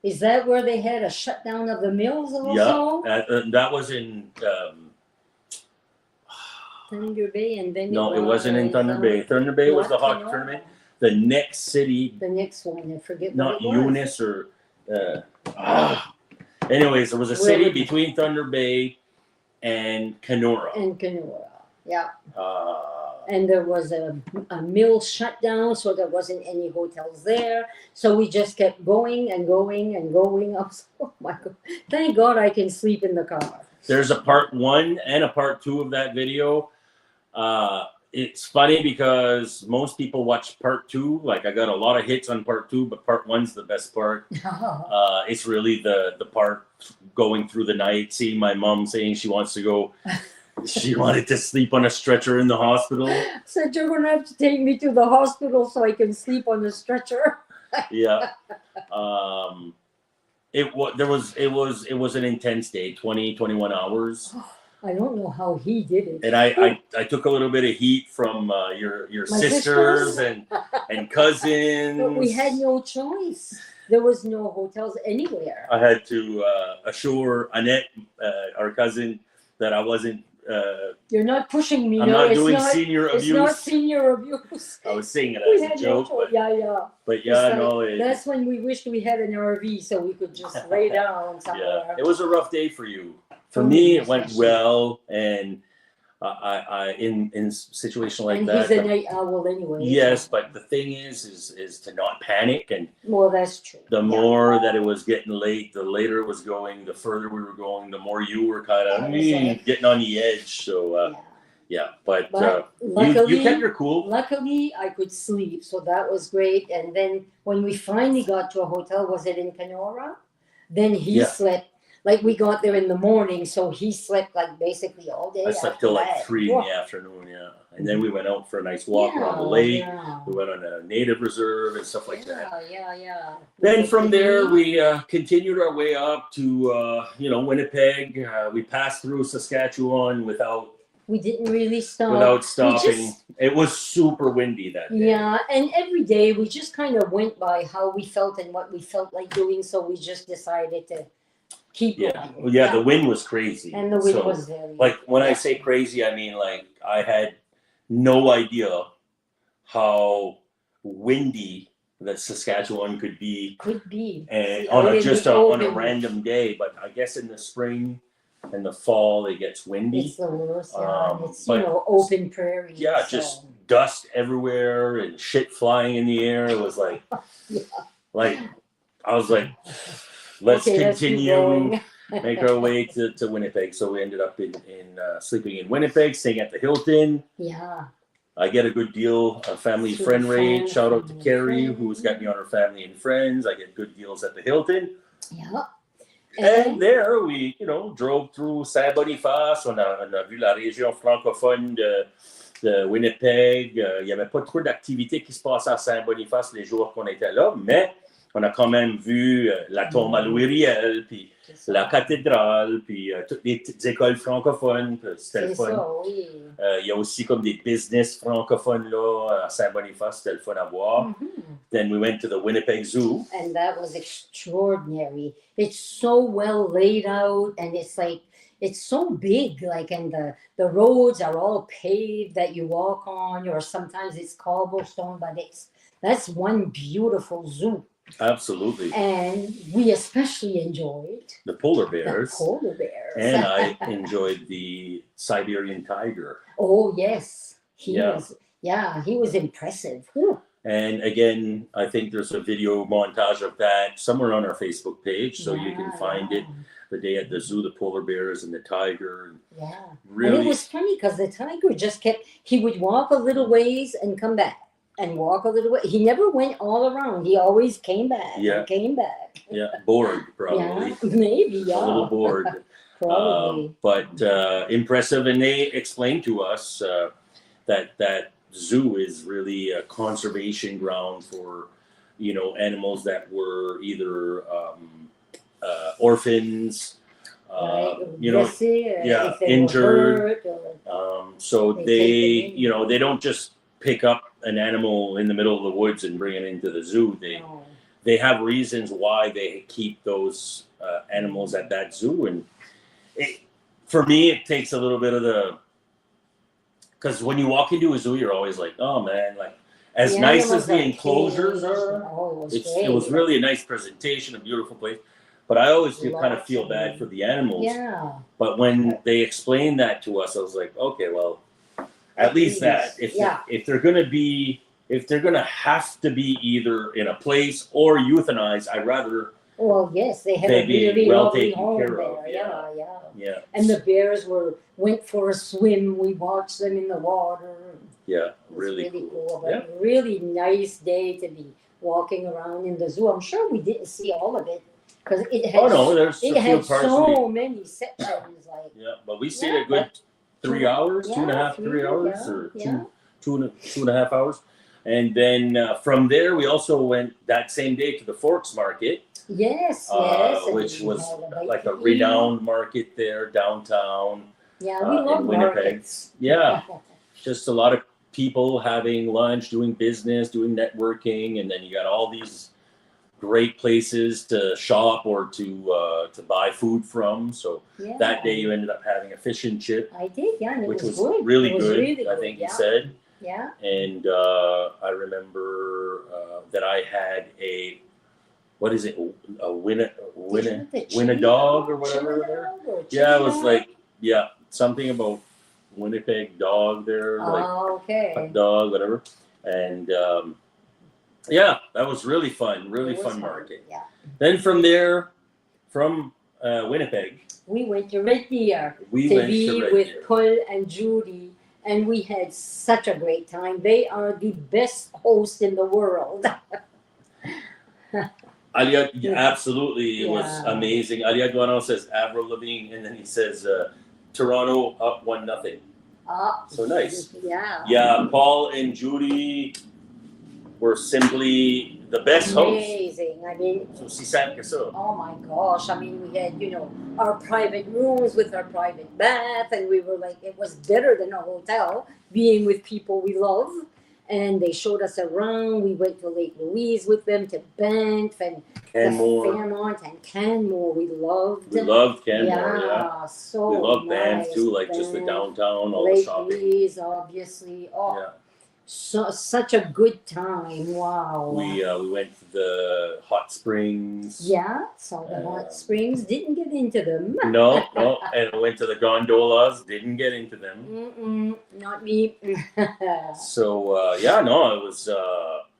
Is that where they had a shutdown of the mills also? Yeah. That was in Thunder Bay, and then No, it wasn't in Thunder Bay. Thunder Bay was the hockey tournament. The next city, the next one, I forget not what it was. Eunice or. Anyways, there was a city between Thunder Bay and Kenora. Yeah. Uh, And there was a mill shutdown, so there wasn't any hotels there. So we just kept going and going and going. Oh my God! Thank God I can sleep in the car. There's a part 1 and a part 2 of that video. It's funny because most people watch part 2. Like I got a lot of hits on part 2, but part 1's the best part. It's really the part going through the night, seeing my mom saying she wants to go. She wanted to sleep on a stretcher in the hospital. Said you're gonna have to take me to the hospital so I can sleep on the stretcher. Yeah. It was an intense day, 21 hours. I don't know how he did it. And I took a little bit of heat from your sisters and cousins. But we had no choice. There was no hotels anywhere. I had to assure Annette, our cousin, that I wasn't. You're not pushing me. I'm not doing senior abuse. It's not senior abuse. I was saying it We as a had joke. no choice. Yeah. But yeah, that's when we wished we had an RV so we could just lay down somewhere. Yeah, it was a rough day for you. For me, it went well, and I in situation like and that. He's a night owl anyway. Yes, but the thing is to not panic, and well, that's true. The more that it was getting late, the later it was going, the further we were going, the more you were kind of getting on the edge. So but luckily, you kept your cool. Luckily, I could sleep, so that was great. And then when we finally got to a hotel, was it in Kenora? Then he slept. Like we got there in the morning, so he slept like basically all day. I slept till like 3 in the afternoon, and then we went out for a nice walk around the lake. Yeah. We went on a native reserve and stuff like that. Yeah. Then from there, we continued our way up to Winnipeg. We passed through Saskatchewan without. We didn't really stop. Without stopping. It was super windy that day. Yeah, and every day we just kind of went by how we felt and what we felt like doing, so we just decided to keep going. Yeah, the wind was crazy. And the wind was very like when I say crazy, I mean like I had no idea how windy that Saskatchewan could be. And on a random day, but I guess in the spring and the fall it gets windy. It's the worst. It's open prairie. Yeah, just dust everywhere and shit flying in the air. It was like like I was like, let's continue, make our way to Winnipeg. So we ended up in sleeping in Winnipeg, staying at the Hilton. Yeah. I get a good deal, a family friend rate. Shout out to Carrie, who's got me on her family and friends. I get good deals at the Hilton. Yeah. And there we, drove through Saint-Boniface. On a vu la région francophone de Winnipeg. Il n'y avait pas trop d'activités qui se passaient à Saint-Boniface les jours qu'on était là, mais on a quand même vu la tombe à Louis-Riel, puis la cathédrale, puis toutes les petites écoles francophones. C'était le fun. Il y a aussi comme des business francophones là à Saint-Boniface. C'était le fun à voir. Then we went to the Winnipeg Zoo. And that was extraordinary. It's so well laid out, and it's so big, and the roads are all paved that you walk on, or sometimes it's cobblestone, but that's one beautiful zoo. Absolutely. And we especially enjoyed the polar bears. And I enjoyed the Siberian tiger. Oh, yes. He was impressive. Whew. And again, I think there's a video montage of that somewhere on our Facebook page, so you can find it. The day at the zoo, the polar bears and the tiger. Really, and it was funny because the tiger he would walk a little ways and come back. And walk a little way. He never went all around. He always came back. Yeah. And came back. Yeah, bored probably. Yeah, maybe. Yeah. A little bored. Probably. But impressive, and they explained to us that zoo is really a conservation ground for animals that were either orphans. Injured. So they don't just pick up an animal in the middle of the woods and bring it into the zoo. They have reasons why they keep those animals at that zoo, and for me it takes a little bit of because when you walk into a zoo, you're always like, oh man, like as The nice as animals the are enclosures caged. are, Oh, it was really a nice presentation, a beautiful place. But I always kind of Lots feel of bad them. for the animals. Yeah. But when they explained that to us, I was like, okay, well, at least that if they're gonna have to be either in a place or euthanized, I'd rather Well, yes, they had they a be really well lovely taken home care there. of. Yeah. And the bears went for a swim. We watched them in the water. Yeah, It was really cool. Yeah. But really nice day to be walking around in the zoo. I'm sure we didn't see all of it because it had so many sections. Like but we stayed a good 3 hours, 2.5, 3 hours, or two and a half hours. And then from there, we also went that same day to the Forks Market. Yes, which was like a renowned market there downtown. Yeah, we love in Winnipeg. markets. Yeah, just a lot of people having lunch, doing business, doing networking, and then you got all these great places to shop or to buy food from. So that day you ended up having a fish and chip. I did, and it which was good. really it was good. Really I think you said. Yeah. And I remember that I had a win a dog or whatever. It was like something about Winnipeg dog there, like hot dog, whatever. And that was really fun, fun market. Yeah. Then from there, from Winnipeg, we went to Red Deer with Paul and Judy, and we had such a great time. They are the best hosts in the world. Alia, absolutely, it was amazing. Alia Guano says Avril Lavigne, and then he says Toronto up 1-0. So nice. Yeah, Paul and Judy were simply the best hosts. Amazing. I mean, so. Oh my gosh. I mean, we had, our private rooms with our private bath, and we were like, it was better than a hotel being with people we love. And they showed us around. We went to Lake Louise with them, to Banff and Fairmont and Canmore. We loved Canmore, so we loved nice. Banff too, like just the downtown, all Lake the shopping. Lake Louise, obviously. Such a good time. Wow. We went to the hot springs. Yeah, saw the hot springs. Didn't get into them. No. And went to the gondolas. Didn't get into them. Not me. So it was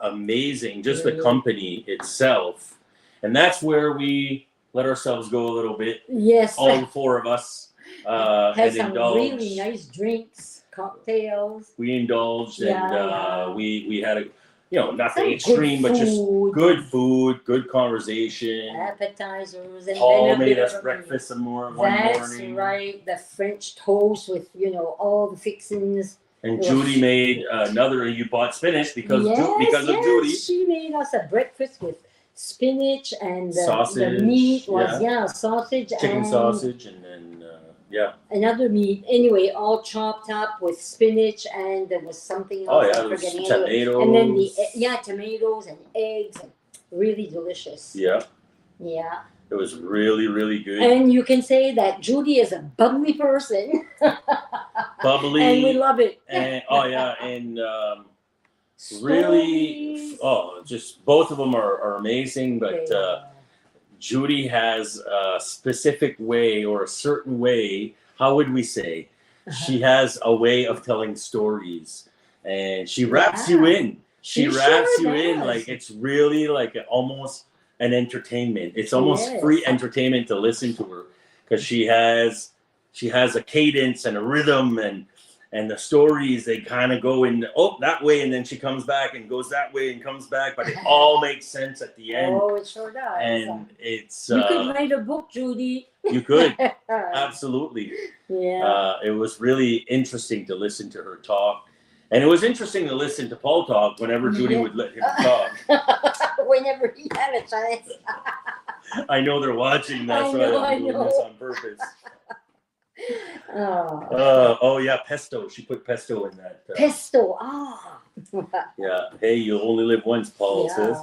amazing. Just the company itself, and that's where we let ourselves go a little bit. Yes. All four of us had some really nice drinks. Cocktails. We indulged and we had nothing extreme, but just good food, good conversation. Appetizers. And Paul made us breakfast one morning. That's right. The French toast with, all the fixings. And Judy made another, you bought spinach because of Judy. She made us a breakfast with spinach and sausage, the meat was, sausage. Chicken sausage and then, another meat. Anyway, all chopped up with spinach, and there was something else. There was tomatoes. And then tomatoes and eggs, and really delicious. Yeah. Yeah. It was really, really good. And you can say that Judy is a bubbly person. Bubbly. And we love it. And, and really, just both of them are amazing, but Judy has a specific way or a certain way. How would we say? She has a way of telling stories, and she wraps you in. She wraps you in like it's really like almost an entertainment. It's almost free entertainment to listen to her because she has a cadence and a rhythm and the stories, they kind of go in that way, and then she comes back and goes that way and comes back, but it all makes sense at the end. Oh, it sure does. And it's you could write a book, Judy. You could. Absolutely. Yeah. It was really interesting to listen to her talk. And it was interesting to listen to Paul talk whenever Judy would let him talk. Whenever he had a chance. I know they're watching. That's why I'm doing this on purpose. Pesto. She put pesto in that. Pesto. Yeah. Hey, you only live once, Paul says.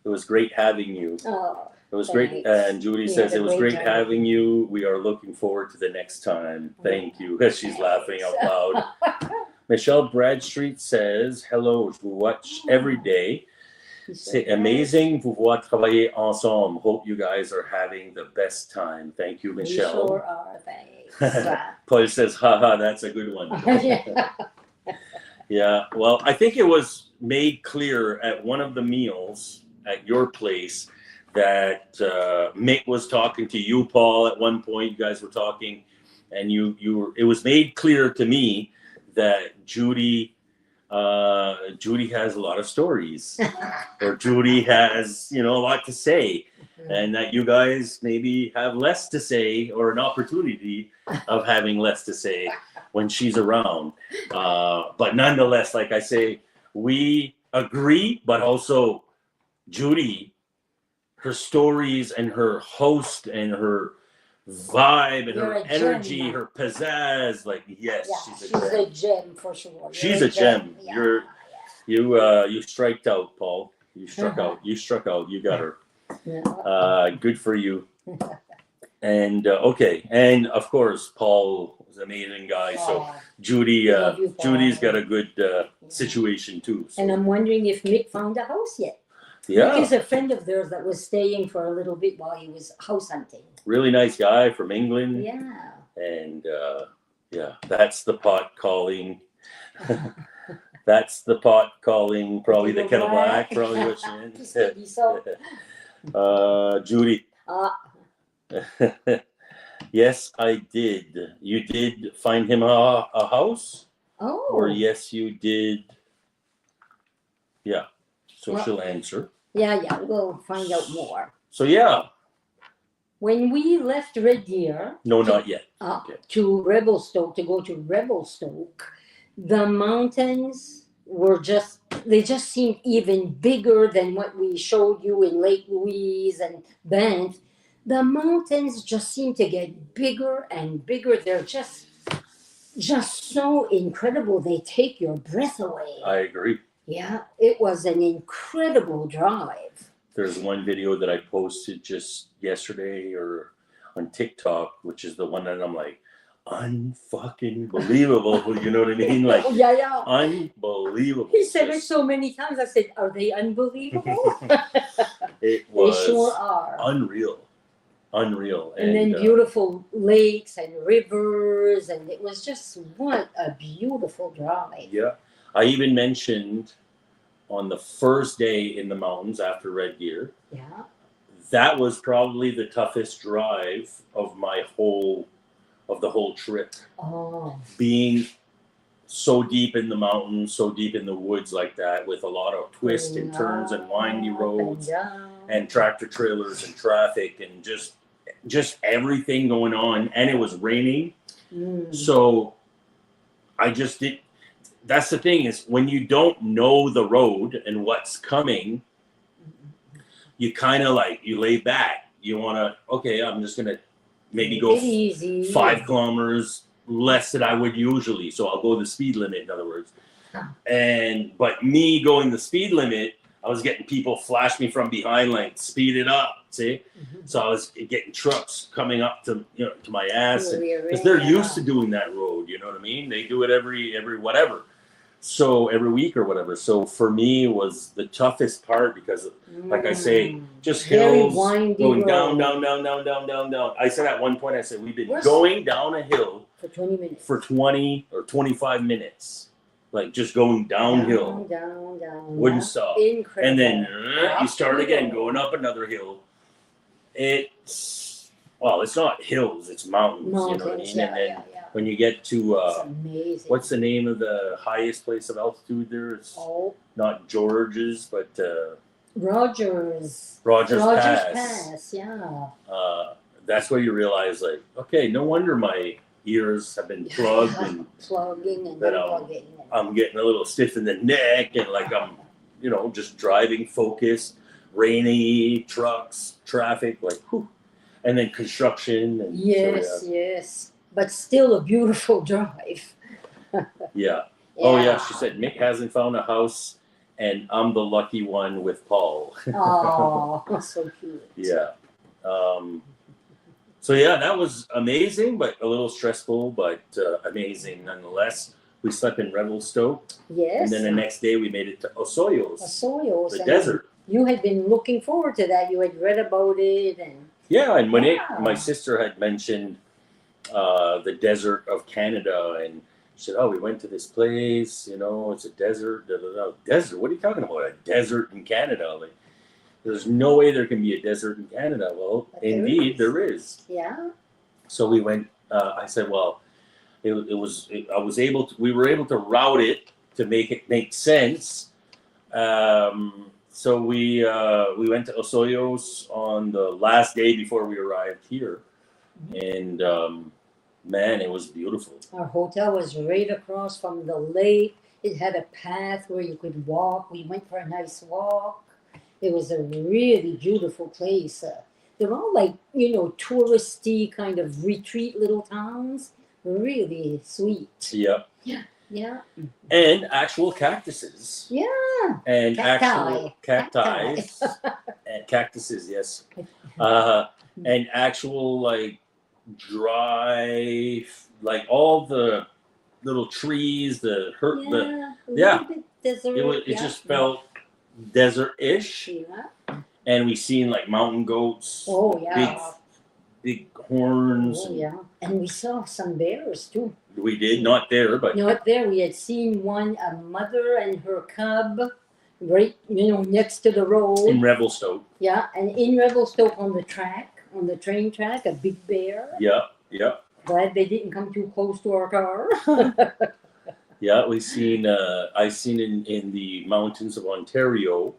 It was great having you. It was great. And Judy says, it was great having you. We are looking forward to the next time. Thank you. As she's laughing out loud. Michelle Bradstreet says, hello, je vous watch every day. C'est amazing vous voir travailler ensemble. Hope you guys are having the best time. Thank you, Michelle. We sure are, thanks. Paul says, haha, that's a good one. Yeah. Yeah, well, I think it was made clear at one of the meals at your place that Mick was talking to you, Paul, at one point. You guys were talking, and it was made clear to me that Judy has a lot of stories, or Judy has, a lot to say, and that you guys maybe have less to say, or an opportunity of having less to say when she's around. But nonetheless, like I say, we agree, but also Judy, her stories and her host and her vibe and You're her a gem, energy, man. her pizzazz, like, yes, Yeah, she's a gem. for sure. She's a gem. Yeah. You striked out, Paul. You struck out. You struck out. You got her. Yeah. Good for you. And okay, and of course, Paul is an amazing guy. So Oh, Judy, love you, Paul. Judy's got a good situation too. So. And I'm wondering if Mick found a house yet. Yeah, Mick is a friend of theirs that was staying for a little bit while he was house hunting. really nice guy from England. Yeah. And yeah, that's the pot calling. That's the pot calling. Probably the kettle black. Probably what she So, Judy. uh, Yes, I did. You did find him a house? oh. Or yes, you did. Yeah. So Well, she'll answer. Yeah, we'll find out more. So yeah. When we left Red Deer No, not yet. Okay. to Revelstoke, to go to Revelstoke, the mountains were they just seemed even bigger than what we showed you in Lake Louise and Banff. The mountains just seem to get bigger and bigger. They're just so incredible. They take your breath away. I agree. Yeah, it was an incredible drive. There's one video that I posted just yesterday or on TikTok, which is the one that I'm like, unfucking believable. You know what I mean? Like, yeah. Unbelievable. He said it so many times. I said, are they unbelievable? It was They sure are. unreal. And then beautiful lakes and rivers, and it was just what a beautiful drive. Yeah. I even mentioned on the first day in the mountains after Red Deer, Yeah. that was probably the toughest drive of the whole trip. Oh. Being so deep in the mountains, so deep in the woods like that, with a lot of twists and turns and windy roads and tractor trailers and traffic and just everything going on. And it was raining. So I just did. That's the thing, is when you don't know the road and what's coming, you kind of like, you lay back. You want to, okay, I'm just going to maybe go 5 kilometers less than I would usually. So I'll go the speed limit, in other words. But me going the speed limit, I was getting people flash me from behind, like, speed it up, see? So I was getting trucks coming up to my ass, because they're used to doing that road, you know what I mean? They do it every whatever. So every week or whatever. So for me, it was the toughest part because, like I say, just hills going down. I said at one point, I said, we've been going down a hill for 20 minutes. For 20 or 25 minutes. Like just going downhill. Down. Wouldn't stop. Incredible. And then you start again, going up another hill. It's not hills, it's mountains. You know what I mean? And then when you get to amazing. What's the name of the highest place of altitude there? It's not George's, but Rogers Pass. Yeah. That's where you realize, like, okay, no wonder my ears have been plugged and plugging and that I'm getting a little stiff in the neck, and like I'm just driving focused, rainy, trucks, traffic, like whew. And then construction and yes. But still a beautiful drive. Yeah. Oh yeah, she said Mick hasn't found a house and I'm the lucky one with Paul. Oh, so cute. Yeah. So yeah, that was amazing, but a little stressful, but amazing nonetheless. we slept in Revelstoke. Yes. And then the next day we made it to Osoyoos. Osoyoos. The desert. You had been looking forward to that. You had read about it. And yeah, and when my sister had mentioned the desert of Canada, and she said, oh, we went to this place, you know, it's a desert. Da, da, da. Desert? What are you talking about? A desert in Canada? Like, there's no way there can be a desert in Canada. Well, indeed, there is. Yeah. So we went, I said, well, we were able to route it to make it make sense. So we went to Osoyoos on the last day before we arrived here, and man, it was beautiful. Our hotel was right across from the lake. It had a path where you could walk. We went for a nice walk. It was a really beautiful place. They're all like, you know, touristy kind of retreat little towns. Really sweet. Yeah. Yeah. Yeah. And actual cactuses. Yeah. And Cacti. actual cacti. And cactuses, yes. And actual like dry, like all the little trees, Desert. It just felt desert-ish. Yeah. And we seen like mountain goats. Oh yeah. Big horns. Oh yeah. And we saw some bears too. We did, not there, but not there. We had seen one, a mother and her cub, right, you know, next to the road. In Revelstoke. Yeah, and in Revelstoke on the train track, a big bear. Yeah, yeah. Glad they didn't come too close to our car. Yeah, we seen. I seen in the mountains of Ontario,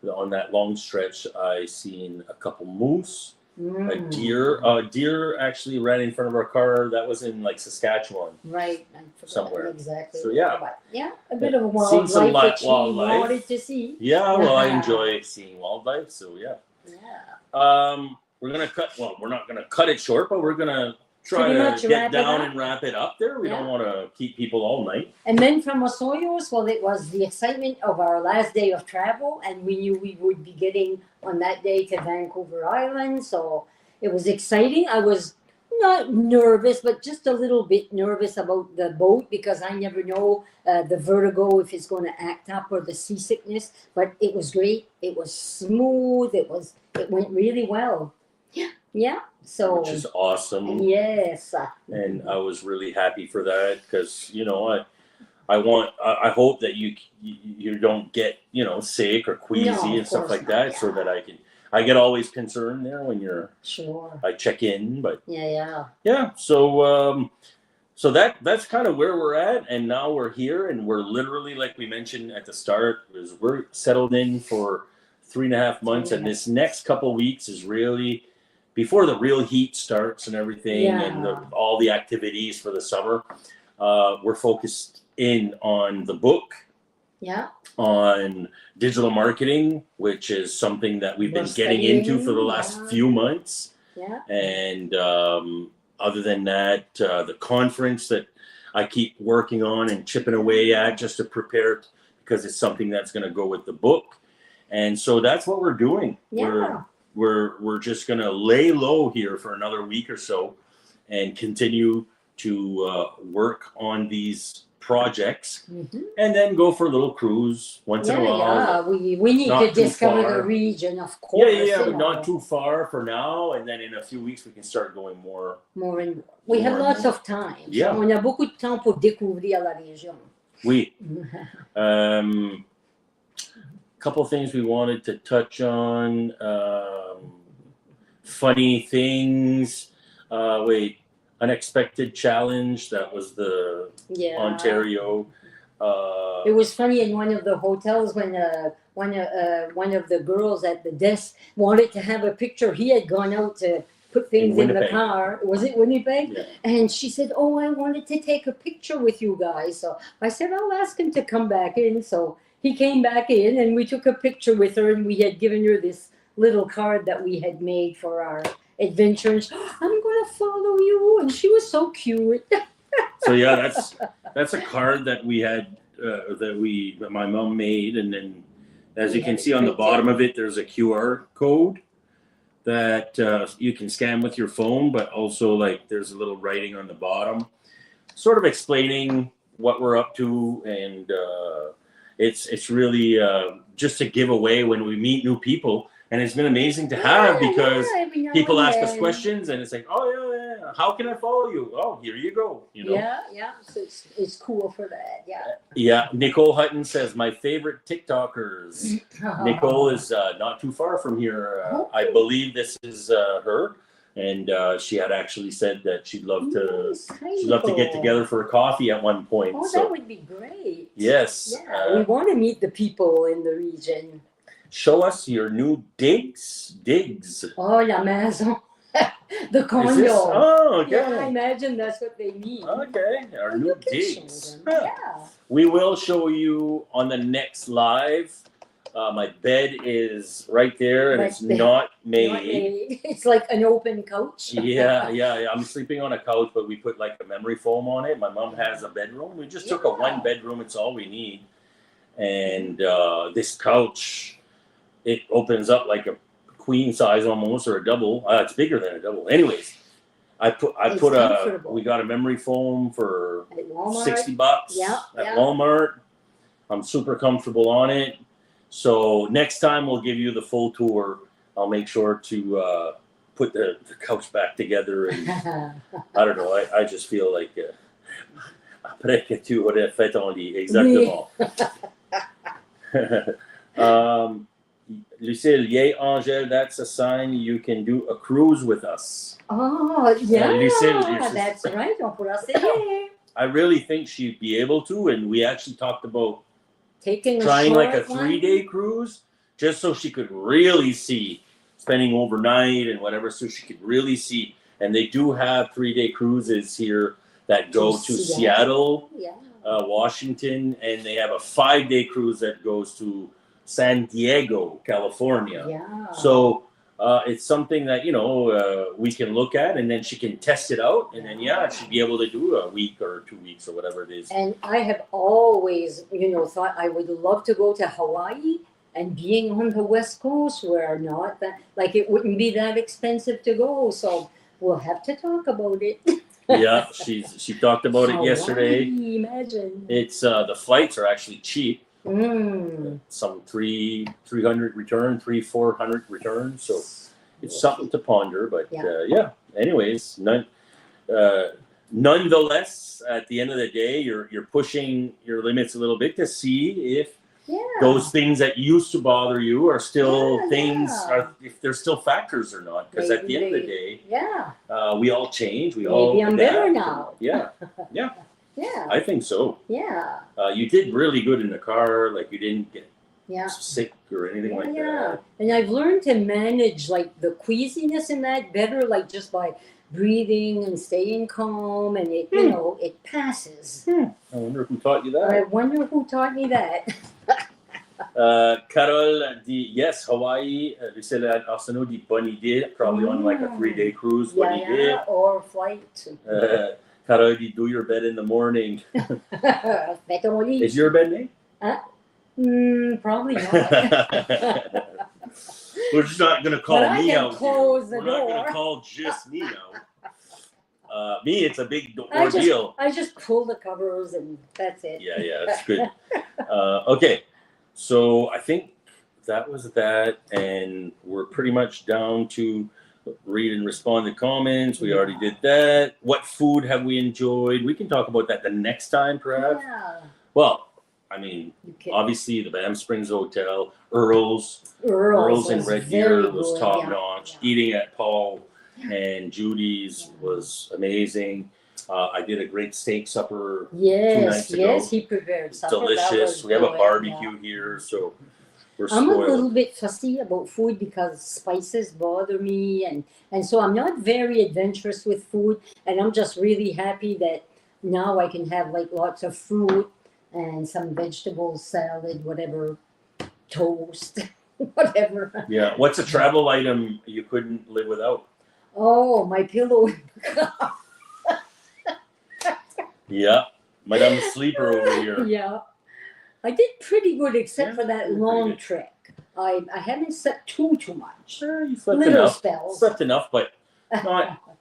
on that long stretch. I seen a couple moose. A deer actually ran in front of our car. That was in like Saskatchewan. Right. Somewhere. Exactly. So yeah. Yeah, a bit of seen some wildlife that wildlife. wanted to see. Yeah, well, I enjoy seeing wildlife, so yeah. Yeah. We're gonna cut. Well, we're not gonna cut it short, but we're gonna try to get down and wrap it up there. We don't want to keep people all night. And then from Osoyoos, well, it was the excitement of our last day of travel, and we knew we would be getting on that day to Vancouver Island, so it was exciting. I was not nervous, but just a little bit nervous about the boat because I never know the vertigo, if it's going to act up, or the seasickness, but it was great. It was smooth. It went really well. Yeah. So, which is awesome. Yes. And I was really happy for that because, you know, I hope that you don't get, you know, sick or queasy and stuff like that, so that I get always concerned there when I check in, but yeah. So that's kind of where we're at, and now we're here, and we're literally, like we mentioned at the start, we're settled in for 3.5 months, and this next couple of weeks is really before the real heat starts and everything, and all the activities for the summer. We're focused in on the book, on digital marketing, which is something that we've been getting into for the last few months. And other than that, the conference that I keep working on and chipping away at just to prepare, because it's something that's going to go with the book. And so that's what we're doing. We're just going to lay low here for another week or so and continue to work on these projects, and then go for a little cruise once in a while. We need to discover the region, of course. But not too far for now, and then in a few weeks we can start going more. We have lots of time. Yeah. On a beaucoup de temps pour découvrir la région. Oui. Couple things we wanted to touch on. Funny things. Unexpected challenge. That was the Ontario. It was funny in one of the hotels when one of the girls at the desk wanted to have a picture. He had gone out to put things in the car. Was it Winnipeg? Yeah. And she said, "Oh, I wanted to take a picture with you guys." So I said, "I'll ask him to come back in." So he came back in, and we took a picture with her, and we had given her this little card that we had made for our adventures. I'm going to follow you, and she was so cute. So yeah, that's a card that we had that my mom made, and then as you can see on the bottom of it, there's a QR code that you can scan with your phone, but also like there's a little writing on the bottom, sort of explaining what we're up to, and it's really just a giveaway when we meet new people, and it's been amazing to have because people ask us questions, and it's like, oh yeah, how can I follow you? Oh, here you go. Yeah. So it's cool for that. Yeah. Nicole Hutton says my favorite TikTokers. Nicole is not too far from here. I believe this is her. And she had actually said that she'd love to get together for a coffee at one point. Oh, that would be great. Yes. Yeah, we want to meet the people in the region. Show us your new digs. Oh, la maison. The condo. Oh, okay. Yeah, I imagine that's what they mean. Okay, our new digs. Yeah. We will show you on the next live. My bed is right there, and it's not made. It's like an open couch. Yeah. I'm sleeping on a couch, but we put like a memory foam on it. My mom has a bedroom. We just took a one bedroom. It's all we need. And this couch, it opens up like a queen size almost, or a double. It's bigger than a double. Anyways, we got a memory foam for $60 at Walmart. I'm super comfortable on it. So next time we'll give you the full tour. I'll make sure to put the couch back together. And I don't know. I just feel like après que tu aurais fait ton lit. Exactement. Lucille, yay, Angel, that's a sign you can do a cruise with us. Oh, yeah. Lucille, that's right. On pourra essayer. I really think she'd be able to, and we actually talked about trying like a 3-day cruise, just so she could really see, spending overnight and whatever, so she could really see. And they do have 3-day cruises here that go to Seattle, Washington, and they have a 5-day cruise that goes to San Diego, California. Yeah. So it's something that we can look at, and then she can test it out, and then she'd be able to do a week or 2 weeks or whatever it is. And I have always thought I would love to go to Hawaii, and being on the West Coast, where not that, like, it wouldn't be that expensive to go. So we'll have to talk about it. Yeah, she talked about it yesterday. Imagine. It's the flights are actually cheap. Some 300 return, 400 return. So it's something to ponder. But anyways, nonetheless, at the end of the day, you're pushing your limits a little bit to see if those things that used to bother you are still if they're still factors or not. Because at the end of the day, we all change. Maybe I'm better now. Yeah. Yeah. I think so. Yeah. You did really good in the car. Like, you didn't get sick or anything like that. And I've learned to manage like the queasiness in that better, like just by breathing and staying calm, and it it passes. I wonder who taught you that. I wonder who taught me that. Carol dit yes, Hawaii. Lucille Arsenault dit bonne idée. Probably on like a 3-day cruise. Bonne idée. Or flight. Carol dit do your bed in the morning. Fais ton lit. Is your bed made? Probably not. We're just not going to call me out. Close the We're door. not going to call just me out. Me, it's a big ordeal. I just pull the covers and that's it. Yeah, that's good. Okay, so I think that was that, and we're pretty much down to read and respond to comments. We already did that. What food have we enjoyed? We can talk about that the next time, perhaps. Yeah. Well, I mean, obviously the Banff Springs Hotel, Earl's in Red Deer was top notch. Eating at Paul and Judy's was amazing. I did a great steak supper 2 nights ago. Yes, he prepared supper. Delicious. We have a barbecue here, so we're I'm spoiled. a little bit fussy about food because spices bother me, and so I'm not very adventurous with food, and I'm just really happy that now I can have like lots of fruit and some vegetables, salad, whatever, toast, whatever. Yeah. What's a travel item you couldn't live without? Oh, my pillow. Yeah. Madame Sleeper over here. Yeah. I did pretty good except for that long trek. I haven't slept too much. Sure, you slept Little enough. spells. Slept enough, but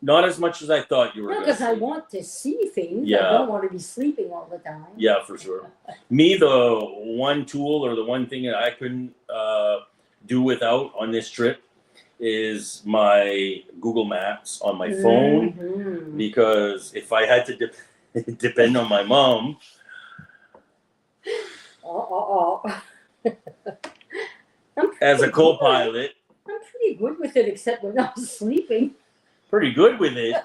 Not as much as I thought you were. No, because I want to see things. Yeah. I don't want to be sleeping all the time. Yeah, for sure. Me, the one tool or the one thing that I couldn't do without on this trip is my Google Maps on my phone, because if I had to depend on my mom as a co-pilot, I'm pretty good with it, except when I'm sleeping. Pretty good with it.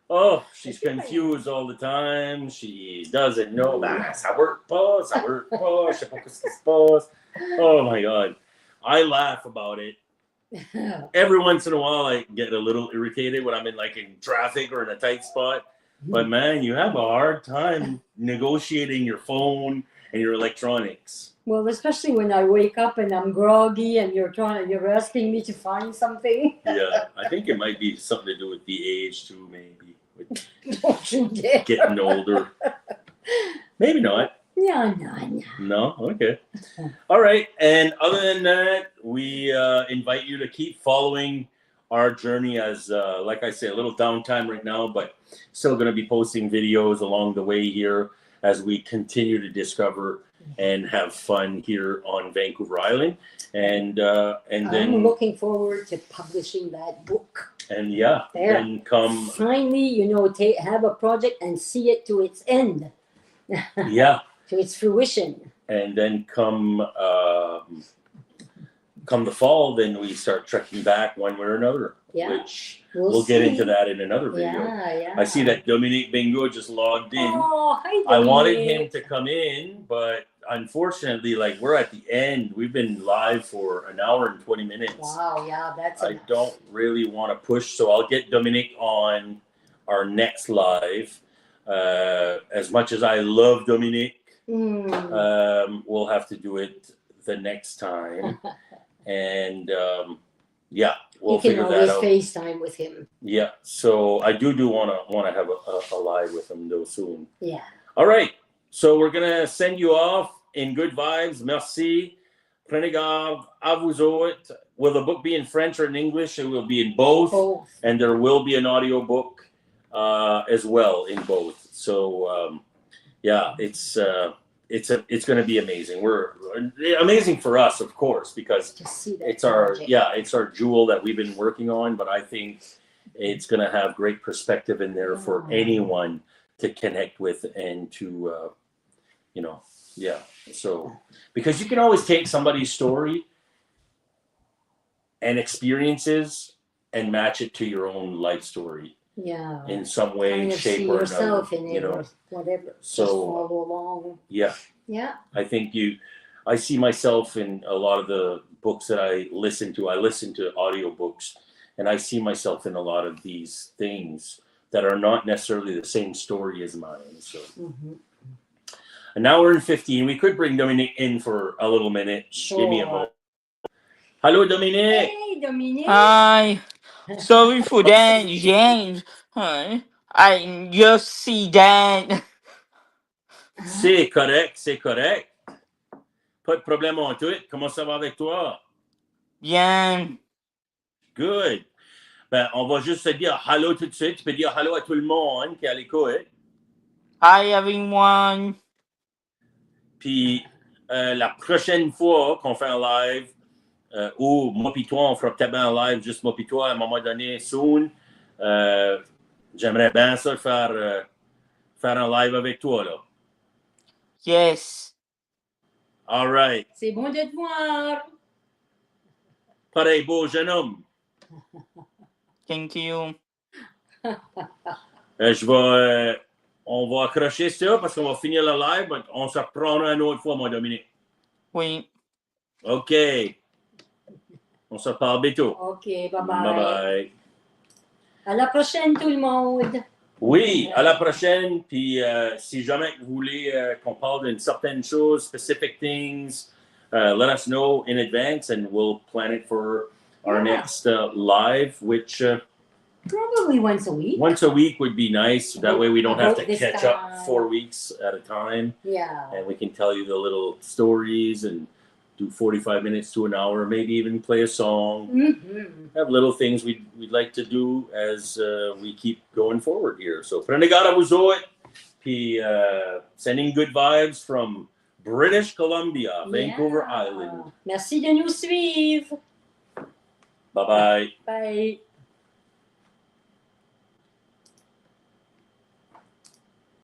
Oh, she's confused all the time. She doesn't know. Ça work pas, ça work pas, je sais pas qu'est-ce qui se passe. Oh my God. I laugh about it. Every once in a while, I get a little irritated when I'm in traffic or in a tight spot. But man, you have a hard time negotiating your phone and your electronics. Well, especially when I wake up and I'm groggy and you're asking me to find something. Yeah, I think it might be something to do with the age too, maybe. With Don't you dare. getting older. Maybe not. No. No? Okay. All right. And other than that, we invite you to keep following our journey as, like I say, a little downtime right now, but still going to be posting videos along the way here as we continue to discover and have fun here on Vancouver Island. And then I'm looking forward to publishing that book. And yeah, there. Then come finally, have a project and see it to its end. Yeah. To its fruition. And then come the fall, then we start trekking back one way or another. Yeah. Which we'll get into that in another video. Yeah. I see that Dominique Bingo just logged in. Oh, hi, Dominique. I wanted him to come in, but unfortunately, we're at the end. We've been live for an hour and 20 minutes. Wow, yeah, that's I don't really want to push, so I'll get Dominique on our next live. As much as I love Dominique, we'll have to do it the next time. And we'll figure that out. You can always FaceTime with him. Yeah, so I do want to have a live with him though soon. Yeah. All right, so we're gonna send you off in good vibes. Merci. Prenez garde à vous autres. Will the book be in French or in English? It will be in both. And there will be an audio book as well in both. So it's going to be amazing. We're amazing for us, of course, because it's our jewel that we've been working on. But I think it's going to have great perspective in there for anyone to connect with and to, So because you can always take somebody's story and experiences and match it to your own life story. Yeah. In some way, shape, or another. Or whatever. So just follow along. Yeah. Yeah. I think I see myself in a lot of the books that I listen to. I listen to audiobooks, and I see myself in a lot of these things that are not necessarily the same story as mine. So. And now we're in 15. We could bring Dominique in for a little minute. Sure. Give me a moment. Hello, Dominique. Hey, Dominique. Hi. Sorry for that, James. I just see that. C'est correct. Pas de problème en tout. Comment ça va avec toi? Bien. Good. Ben, on va juste se dire hello tout de suite. Tu peux dire hello à tout le monde qui est à l'écoute. Hi, everyone. Puis, la prochaine fois qu'on fait un live, ou moi pis toi, on fera peut-être un live, juste moi pis toi, à un moment donné, soon. J'aimerais bien ça faire un live avec toi, là. Yes. All right. C'est bon de te voir. Pareil, beau jeune homme. Thank you. On va accrocher ça parce qu'on va finir le live, mais on se reprendra une autre fois, mon Dominique. Oui. OK. On se parle bientôt. OK, bye-bye. Bye-bye. À la prochaine, tout le monde. Oui, à la prochaine. Puis si jamais vous voulez qu'on parle d'une certaine chose, specific things, let us know in advance and we'll plan it for our next live, which... probably once a week. Once a week would be nice. That way we don't have to catch up 4 weeks at a time. Yeah. And we can tell you the little stories and do 45 minutes to an hour, maybe even play a song. Mhm. Have little things we'd like to do as we keep going forward here. So, Prenegada Wuzoit, sending good vibes from British Columbia, Vancouver Yeah. Island. Merci de nous suivre. Bye-bye. Bye.